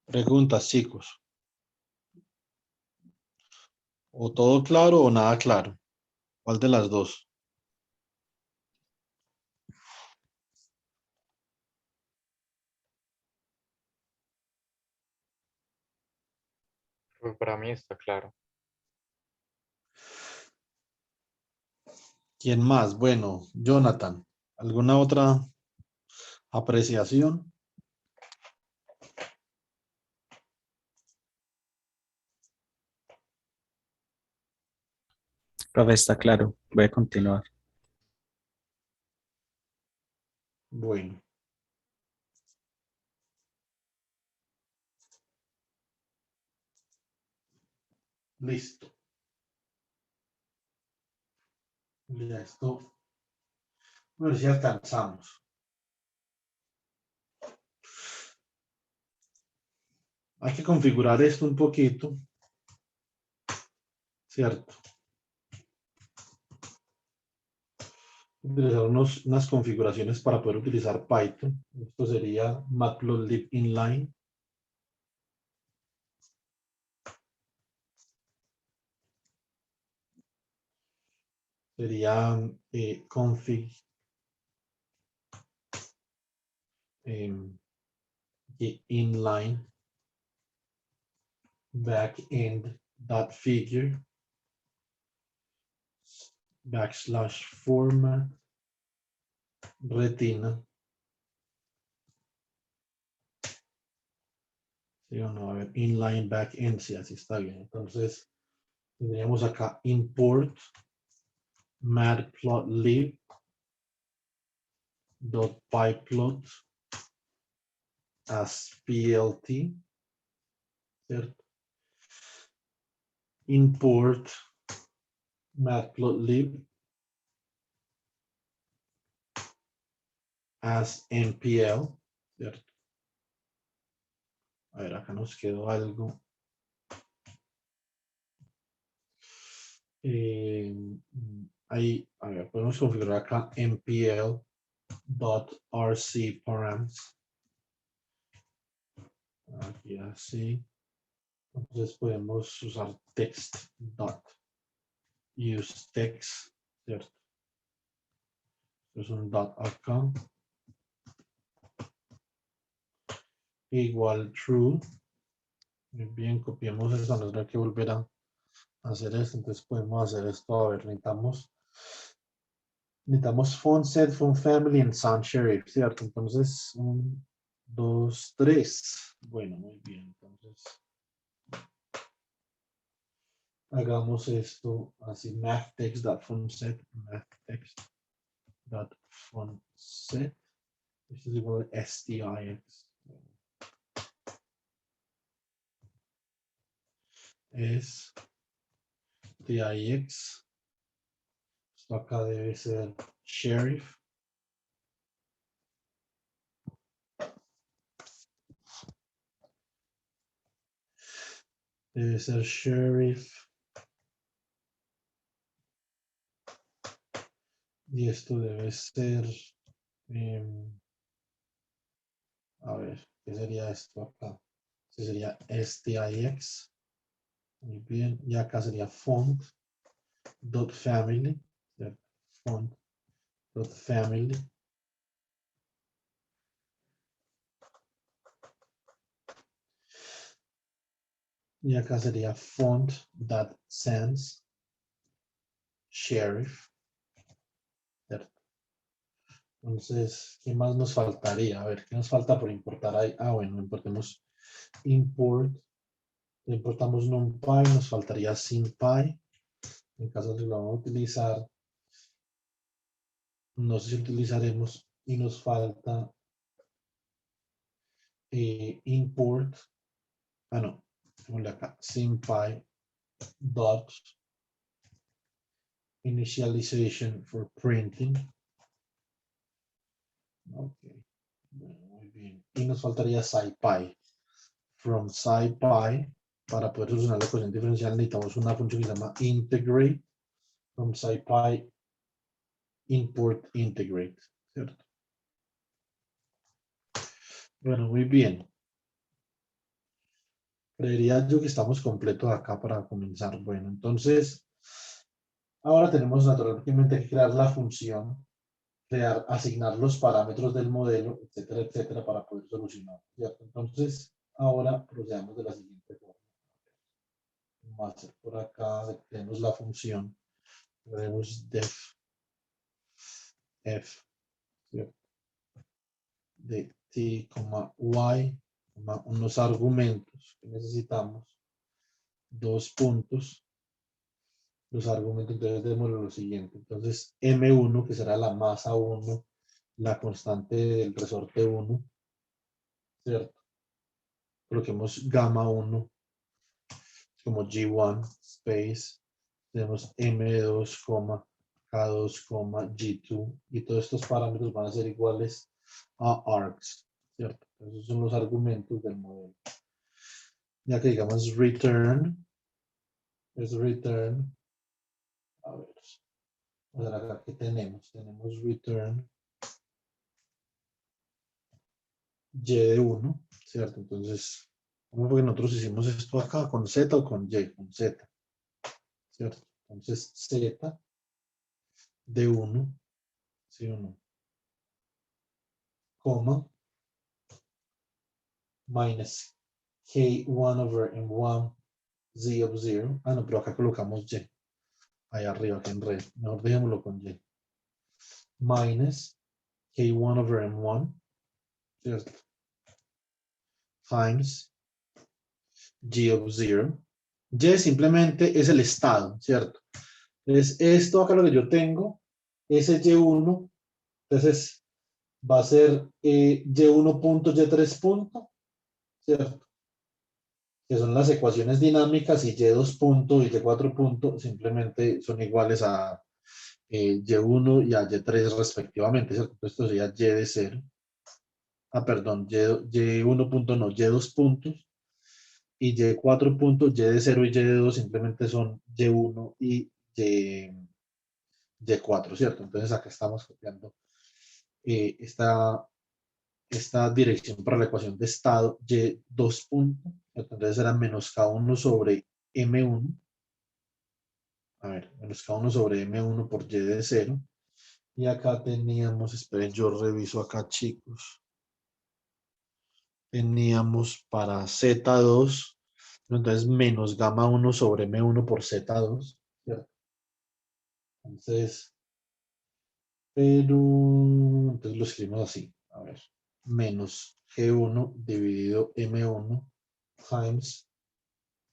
Preguntas, chicos. O todo claro o nada claro. ¿Cuál de las dos? Pues para mí está claro. ¿Quién más? Bueno, Jonathan. ¿Alguna otra apreciación? Profe, está claro. Voy a continuar. Bueno. Listo. Ya esto. A ver si alcanzamos. Hay que configurar esto un poquito. ¿cierto? Utilizar unas configuraciones para poder utilizar Python. Esto sería matplotlib inline. Sería config inline backend.figure /format retina. ¿Sí o no? A ver, inline backend, sí, así está bien. Entonces, tendríamos acá import matplotlib.pyplot as plt, ¿cierto? Import matplotlib as npl, ¿cierto? A ver, acá nos quedó algo. Ahí, a ver, podemos configurar acá npl.rc params. Aquí así. Entonces podemos usar text.use text, ¿cierto? Es un dot acá. Igual true. Muy bien, copiamos eso, no hay que volver a hacer esto, entonces podemos hacer esto. A ver, necesitamos font set, font family and sans serif, ¿cierto? Entonces, 1, 2, 3. Bueno, muy bien, entonces hagamos esto así, mathText.fontset, mathText.fontset, esto es igual a stix. Es stix. Esto acá debe ser serif. Debe ser serif. Y esto debe ser, a ver, ¿qué sería esto acá? Este sería stix. Muy bien, y acá sería font.family, font.family. Y acá sería font.sans serif. ¿Cierto? Entonces, ¿qué más nos faltaría? A ver, ¿qué nos falta por importar ahí? Ah, bueno, importemos import. Importamos numpy, nos faltaría synpy. En caso de que lo vamos a utilizar, no sé si utilizaremos y nos falta import. Ah, no, démosle acá, synpy dot initialization for printing. Ok, bueno, muy bien. Y nos faltaría scipy. From scipy, para poder solucionar la ecuación diferencial, necesitamos una función que se llama integrate. From scipy, import integrate, ¿cierto? Bueno, muy bien. Creería yo que estamos completos acá para comenzar. Bueno, entonces, ahora tenemos naturalmente que crear la función, asignar los parámetros del modelo, etcétera, etcétera, para poder solucionar, ¿cierto? Entonces, ahora procedamos de la siguiente forma. Vamos a hacer por acá, tenemos la función, tenemos def, f, ¿cierto? De t, y, unos argumentos que necesitamos, 2 puntos. Los argumentos, entonces démosle lo siguiente. Entonces, M1, que será la masa 1, la constante del resorte 1, ¿cierto? Coloquemos gamma 1 como G1 space. Tenemos M2, K2, G2, y todos estos parámetros van a ser iguales a args, ¿cierto? Esos son los argumentos del modelo. Ya que digamos return es return. A ver acá que tenemos. Tenemos return y de 1, ¿cierto? Entonces, ¿cómo fue que nosotros hicimos esto acá? ¿Con z o con y? Con z, ¿cierto? Entonces, z de 1, ¿sí o no? Coma, minus k1 over m1 z of 0. Ah, no, pero acá colocamos y. Ahí arriba, que en red. Mejor dejémoslo con y. Minus k1 over m1, ¿cierto? Times g of 0. Y simplemente es el estado, ¿cierto? Entonces, esto acá lo que yo tengo, ese y1, entonces va a ser y1 punto, y3 punto, ¿cierto? Que son las ecuaciones dinámicas y y2 punto y y4 punto simplemente son iguales a y1 y a y3 respectivamente, ¿cierto? Entonces esto sería y de 0. Ah, perdón, y1 punto no, y2 puntos y y4 puntos, y de 0 y y de 2 simplemente son y1 y y4, ¿cierto? Entonces acá estamos copiando esta dirección para la ecuación de estado y2 puntos, entonces era menos k1 sobre m1, a ver, menos k1 sobre m1 por y de 0, y acá teníamos, esperen, yo reviso acá, chicos, teníamos para z2, entonces menos gamma 1 sobre m1 por z2, ¿cierto? Entonces, entonces lo escribimos así, a ver, menos g1 dividido m1 times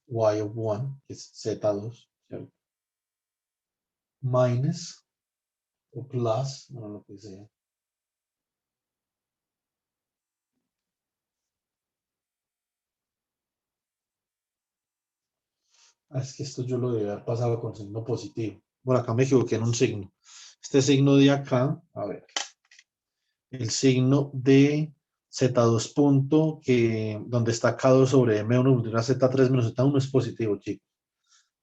y of 1, que es z2, ¿cierto? Minus o plus, bueno, lo que sea. Ah, es que esto yo lo debía haber pasado con signo positivo. Bueno, acá me equivoqué en un signo. Este signo de acá, a ver, el signo de Z2 punto, que donde está K2 sobre M1 multiplicado a Z3 menos Z1 es positivo, chicos.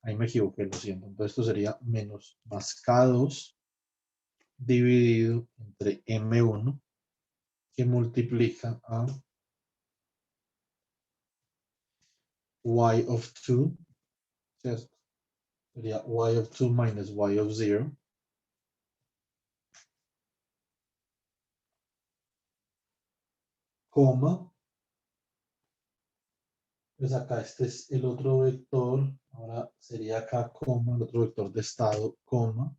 Ahí me equivoqué, lo siento. Entonces esto sería menos más K2 dividido entre M1 que multiplica a Y of 2, ¿cierto? Sería Y of 2 minus Y of 0. Coma. Pues acá este es el otro vector. Ahora sería acá, coma, el otro vector de estado, coma.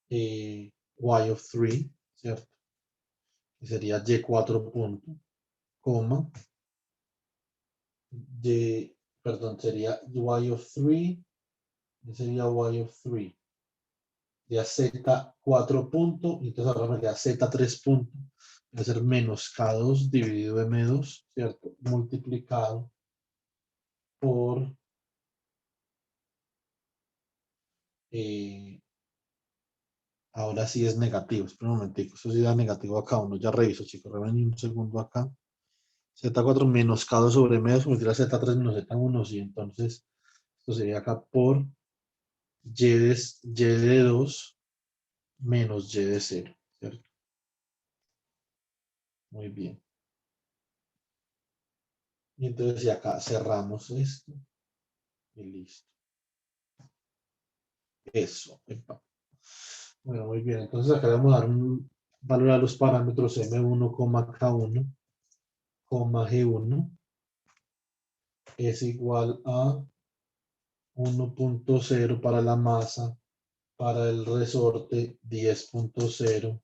Y of 3, ¿cierto? Que sería y4 punto, coma. Perdón, sería y of 3. Sería y of 3. Ya z4 punto, y entonces ahora me queda z3 punto. Va a ser menos k2 dividido m2, ¿cierto? Multiplicado por ahora sí es negativo. Espera un momentico, eso sí da negativo acá. Uno ya reviso, chicos. Reven un segundo acá. Z4 menos K2 sobre M2 multiplica Z3 menos Z1, sí. Entonces, esto sería acá por y de 2 menos y de 0, ¿cierto? Muy bien. Y entonces ya acá cerramos esto y listo. Eso. Epa. Bueno, muy bien. Entonces acá vamos a dar un valor a los parámetros M1, K1, G1 es igual a 1.0 para la masa, para el resorte 10.0,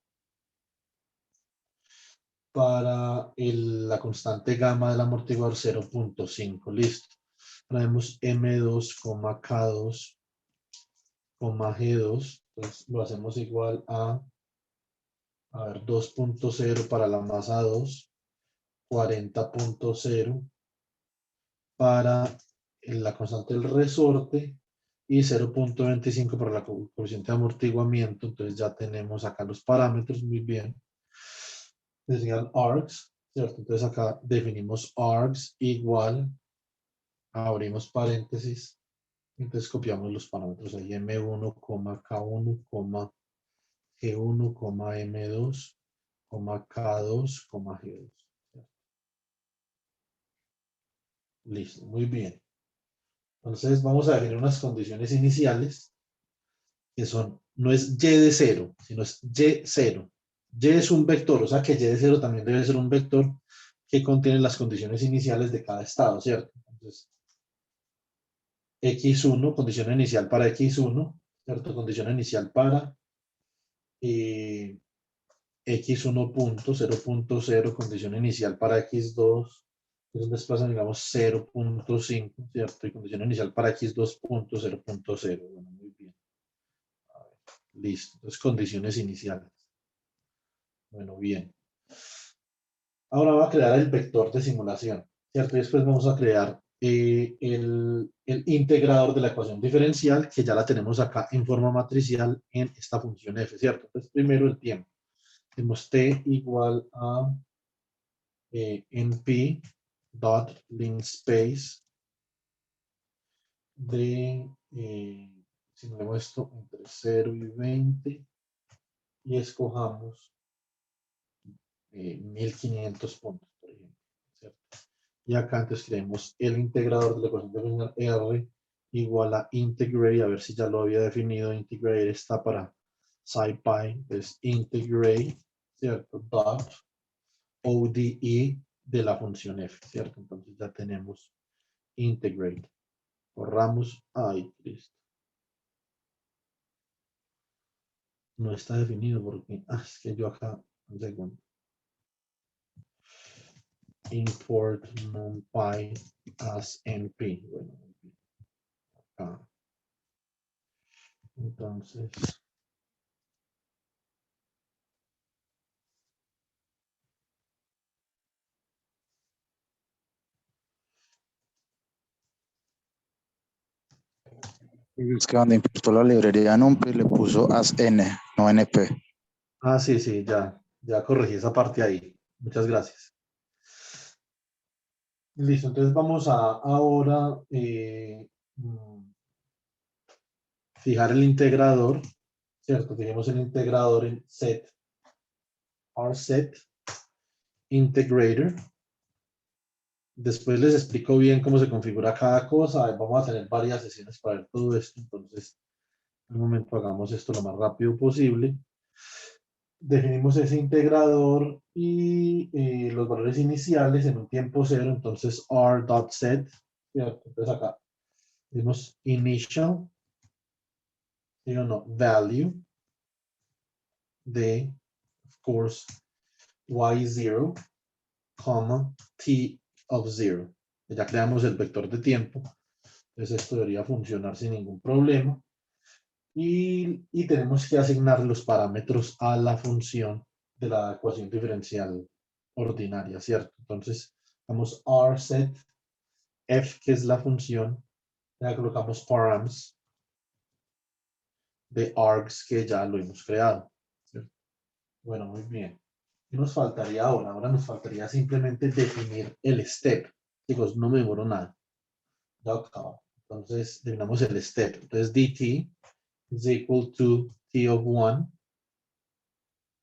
para la constante gamma del amortiguador 0.5, listo. Traemos M2, K2, G2, entonces lo hacemos igual a ver, 2.0 para la masa 2, 40.0 para la constante del resorte y 0.25 para la coeficiente de amortiguamiento. Entonces ya tenemos acá los parámetros, muy bien. Serían arcs, ¿cierto? Entonces acá definimos arcs igual, abrimos paréntesis, Entonces copiamos los parámetros ahí, M1, K1, G1, M2, K2, G2. Listo, muy bien. Entonces vamos a definir unas condiciones iniciales que son, no es y de 0, sino es y0. Y es un vector, o sea que y de 0 también debe ser un vector que contiene las condiciones iniciales de cada estado, ¿cierto? Entonces, x1, condición inicial para x1, ¿cierto? Condición inicial para x1 punto, 0.0, condición inicial para x2, es un desplazamiento, digamos, 0.5, ¿cierto? Y condición inicial para x2 punto, 0.0. Bueno, muy bien. A ver, listo. Entonces, condiciones iniciales. Bueno, bien. Ahora vamos a crear el vector de simulación, ¿cierto? Y después vamos a crear el integrador de la ecuación diferencial, que ya la tenemos acá en forma matricial en esta función f, ¿cierto? Entonces, primero el tiempo. Tenemos t igual a np dot linspace de, simulemos esto entre 0 y 20 y escojamos 1500 puntos, por ejemplo, ¿cierto? Y acá entonces creemos el integrador de la ecuación diferencial R igual a integrate, a ver si ya lo había definido, integrate está para SciPy, entonces integrate, ¿cierto? Dot ODE de la función f, ¿cierto? Entonces ya tenemos integrate. Corramos, ay, listo. No está definido porque, es que yo acá, un segundo. Import numpy as np. Bueno, acá. Entonces, Es que cuando importó la librería NumPy le puso as n, no np. sí, sí, ya corregí esa parte ahí. Muchas gracias. Listo, entonces vamos a ahora fijar el integrador, ¿cierto? Fijemos el integrador en set, rset, integrator. Después les explico bien cómo se configura cada cosa. Vamos a tener varias sesiones para ver todo esto. Entonces, en un momento hagamos esto lo más rápido posible. Definimos ese integrador y los valores iniciales en un tiempo cero. Entonces, r.set, ¿cierto? Entonces acá tenemos initial, ¿sí o no? Value de, of course, y0, comma, t of 0. Ya creamos el vector de tiempo. Entonces esto debería funcionar sin ningún problema. Y tenemos que asignar los parámetros a la función de la ecuación diferencial ordinaria, ¿cierto? Entonces, vamos rset, f, que es la función, ya colocamos params de args, que ya lo hemos creado, ¿cierto? Bueno, muy bien. ¿Qué nos faltaría ahora? Ahora nos faltaría simplemente definir el step. Chicos, no me demoro nada. Ya acabo. Entonces, definamos el step. Entonces, dt is equal to t of 1.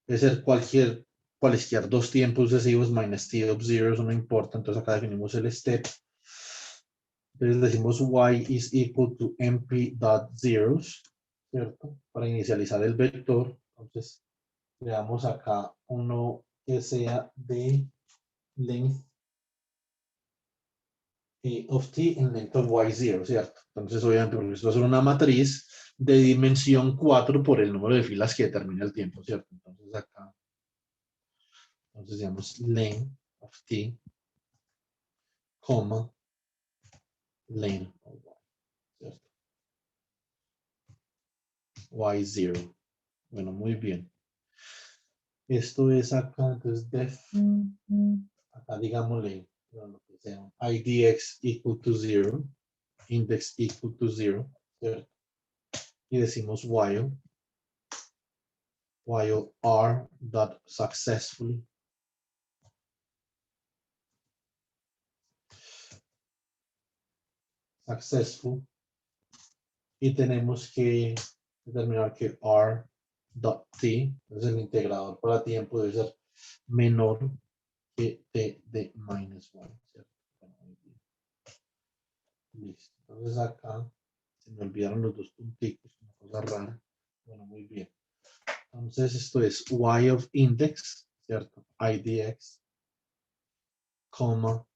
Puede ser cualesquiera dos tiempos sucesivos minus t of 0, eso no importa. Entonces acá definimos el step. Entonces decimos y is equal to np dot zeros, ¿cierto? Para inicializar el vector. Entonces le damos acá uno que sea de length of t en length of y0, ¿cierto? Entonces obviamente porque esto es una matriz de dimensión 4 por el número de filas que determina el tiempo, ¿cierto? Entonces acá, entonces digamos length of t, coma, length of y, ¿cierto? y0. Bueno, muy bien. Esto es acá, entonces def, acá digámosle lo que sea, idx equal to 0, index equal to 0, ¿cierto? Y decimos while r dot successful Y tenemos que determinar que r.t, entonces el integrador para tiempo debe ser menor que t de -1, ¿cierto? Bueno, muy bien. Listo. Entonces acá se me olvidaron los dos punticos, una cosa rara. Bueno, muy bien. Entonces esto es y of index, ¿cierto? idx, coma,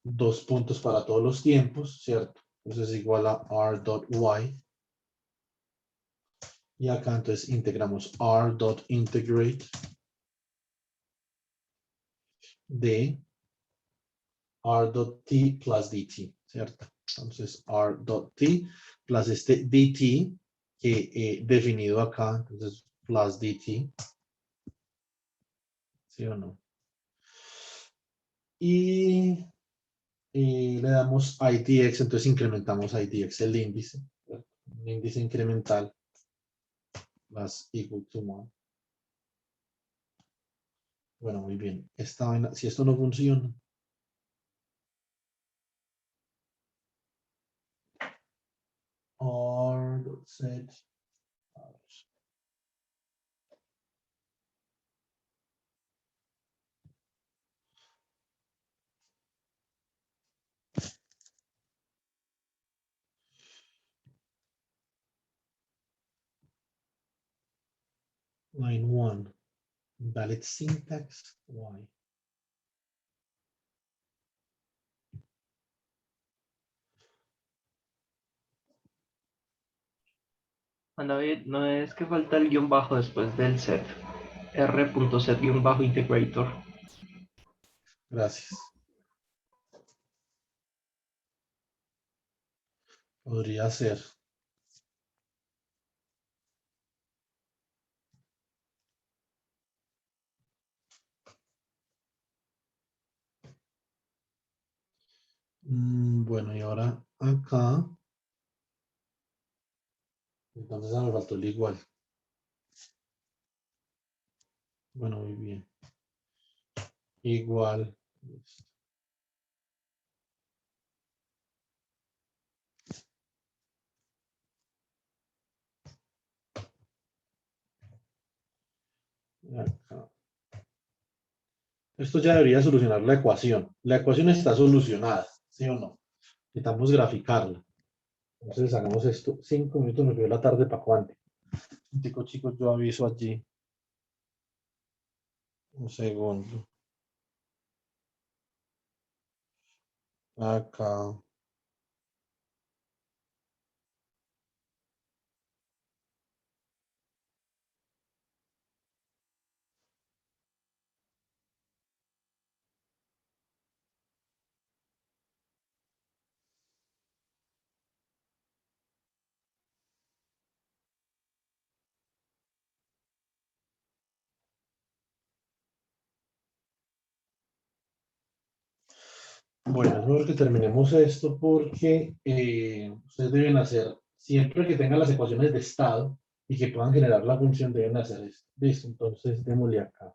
2 puntos para todos los tiempos, ¿cierto? Entonces es igual a r.y. Y acá entonces integramos r.integrate de r.t plus dt, ¿cierto? Entonces r.t plus este dt que he definido acá, entonces plus dt, ¿sí o no? Y le damos idx, entonces incrementamos idx, el índice, ¿cierto? Un índice incremental más equal to 1. Bueno, muy bien. Esta vaina, si esto no funciona, r.set, line 1, valid syntax, y. Juan David, no es que falta el guión bajo después del set. R.set guión bajo integrator. Gracias. Podría ser. Bueno, y ahora acá. Entonces me faltó el igual. Bueno, muy bien. Igual. Acá. Esto ya debería solucionar la ecuación. La ecuación está solucionada, ¿sí o no? Necesitamos graficarla. Entonces hagamos esto. 5 minutos me dio la tarde para cuánto. Chicos, yo aviso allí. Un segundo. Acá. Bueno, es mejor que terminemos esto porque ustedes deben hacer, siempre que tengan las ecuaciones de estado y que puedan generar la función, deben hacer esto. Listo, entonces démosle acá.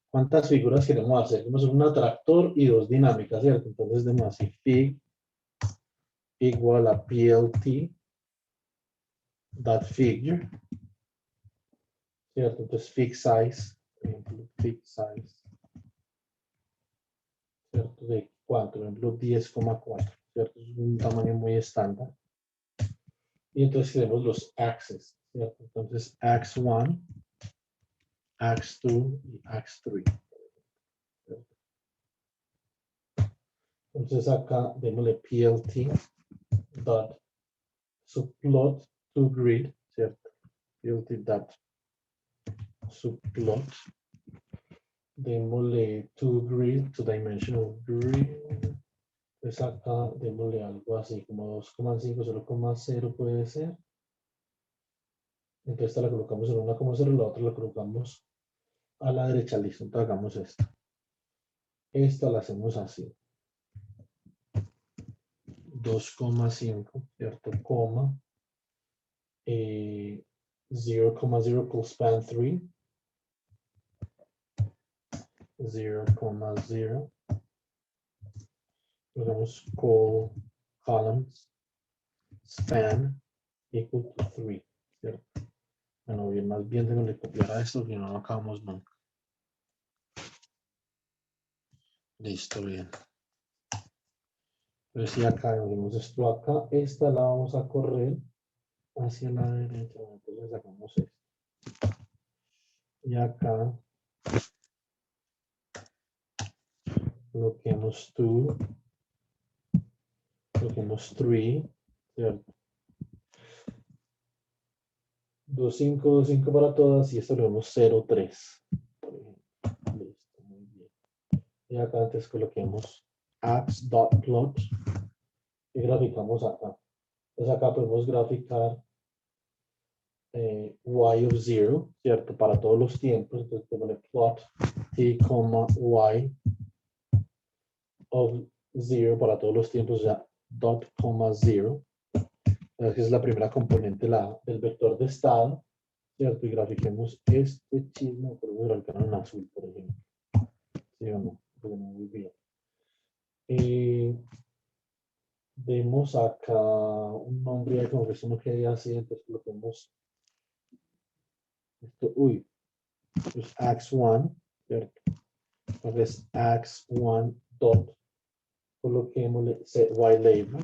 ¿Cuántas figuras queremos hacer? Queremos hacer un atractor y 2 dinámicas, ¿cierto? Entonces demos así, fig igual a plt dot figure, ¿cierto? Entonces fig size, por ejemplo, fig size, ¿cierto? ¿De cuánto? Por ejemplo, 10,4, ¿cierto? Es un tamaño muy estándar. Y entonces tenemos los axes, ¿cierto? Entonces, ax1, ax2 y ax3. Entonces acá démosle plt dot subplot to grid, ¿cierto? Plt dot subplot. Démosle to grid, to dimensional grid. Pues acá démosle algo así como 2,5, 0,0 puede ser. Entonces esta la colocamos en 1,0, la otra la colocamos a la derecha, listo. Entonces hagamos esto. Esta la hacemos así. 2,5, ¿cierto? Coma. 0,0 equals span 3. 0,0. Podemos call columns span equal to 3, ¿cierto? Bueno, bien, más bien tengo que copiar a esto, que no lo acabamos nunca. Listo, bien. Pero si acá vemos esto acá, esta la vamos a correr hacia la derecha, entonces sacamos esto. Y acá bloqueamos 2, bloqueamos 3, ¿cierto? 2, 5, 2, 5 para todas y esto lo vemos 0, 3. Listo, muy bien. Y acá antes coloquemos ax.plot y graficamos acá. Entonces acá podemos graficar y of 0, ¿cierto? Para todos los tiempos. Entonces ponemos plot t, y of 0 para todos los tiempos, ya dot, 0. Que es la primera componente del vector de estado, ¿cierto? Y grafiquemos este chisme, podemos graficar en azul, por ejemplo. ¿Sí o no? Bueno, muy bien. Vemos acá un nombre, como que esto no quería así, entonces coloquemos esto, pues ax1, ¿cierto? Entonces ax1 dot, coloquémosle set y label,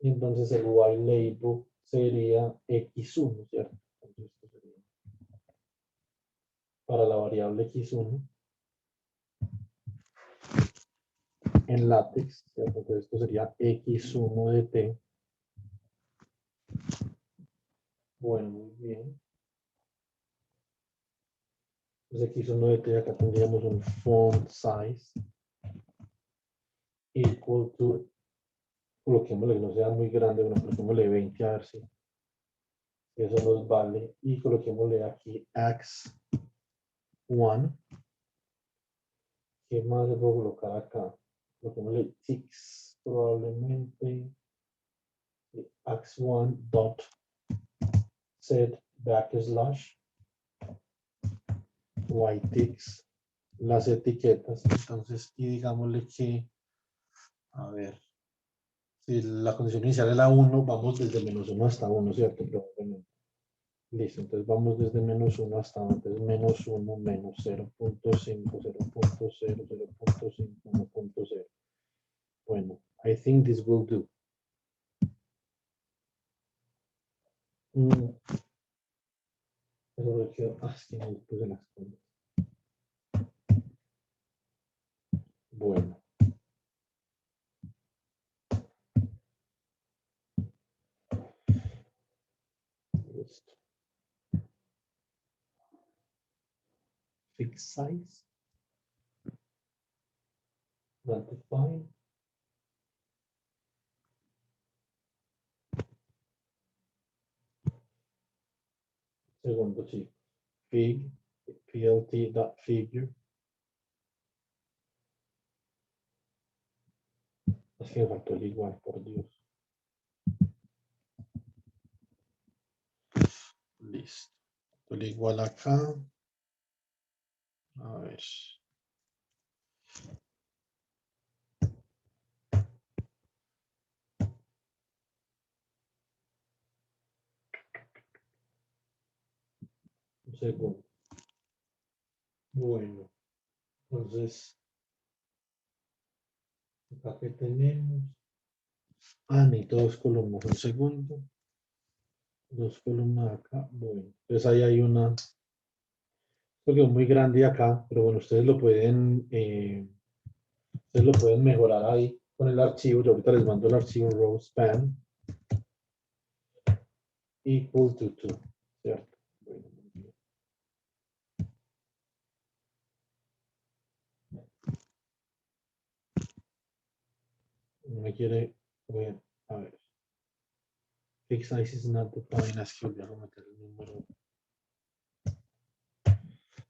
y entonces el y label sería x1, ¿cierto? Entonces esto sería para la variable x1 en látex, ¿cierto? Entonces esto sería x1 de t. Bueno, muy bien. Entonces x1 de t, acá tendríamos un font size equal to, coloquémosle que no sea muy grande, bueno, coloquémosle 20 a ver si eso nos vale, y coloquémosle aquí ax1. ¿Qué más le puedo colocar acá? Coloquémosle ticks, probablemente ax1 dot set backslash yticks, las etiquetas. Entonces, y digámosle que, a ver, si la condición inicial es la 1, vamos desde -1 hasta 1, ¿cierto? Probablemente. Listo, entonces vamos desde -1 hasta 1, entonces -1, menos 0.5, 0.0, 0.5, 1.0. Bueno, I think this will do. Pero es que no le puse las cosas. Bueno. Listo. Fix size. Ratify. Segundo, sí. Fig, plt.figure. Es que me faltó el igual, por Dios. Listo. El igual acá. A ver. Un segundo. Bueno. Entonces, acá que tenemos. Ni 2 columnas. Un segundo. 2 columnas acá. Bueno. Entonces ahí hay una. Esto quedó muy grande acá, pero bueno, ustedes lo pueden mejorar ahí con el archivo. Yo ahorita les mando el archivo rowspan equal to 2, ¿cierto? Bueno, muy bien. No me quiere ver, a ver. Fix size is not defined, es que olvidé meter el número.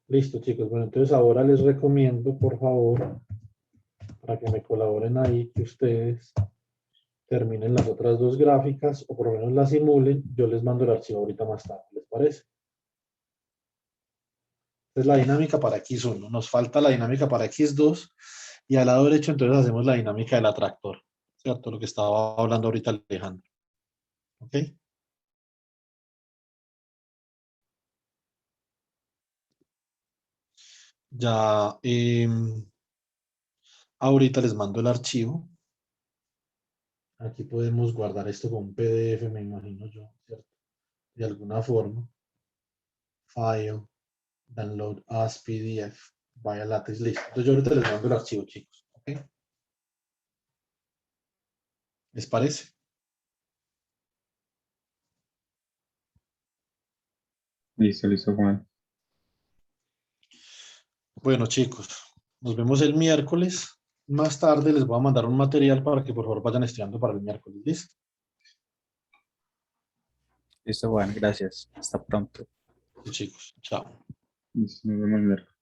Listo, chicos. Bueno, entonces ahora les recomiendo, por favor, para que me colaboren ahí, que ustedes terminen las otras dos gráficas o por lo menos las simulen. Yo les mando el archivo ahorita más tarde, ¿les parece? Es la dinámica para X1. Nos falta la dinámica para X2 y al lado derecho entonces hacemos la dinámica del atractor. ¿cierto? Lo que estaba hablando ahorita Alejandro. ¿Ok? Ya, ahorita les mando el archivo. Aquí podemos guardar esto con un PDF, me imagino yo, ¿cierto? De alguna forma. File, download as PDF, vaya látex, listo. Entonces yo ahorita les mando el archivo, chicos. ¿Ok? ¿Les parece? Listo, Juan. Bueno, chicos, nos vemos el miércoles. Más tarde les voy a mandar un material para que por favor vayan estudiando para el miércoles. ¿Listo? Listo, Juan, gracias. Hasta pronto. Sí, chicos, chao. Listo, nos vemos el miércoles.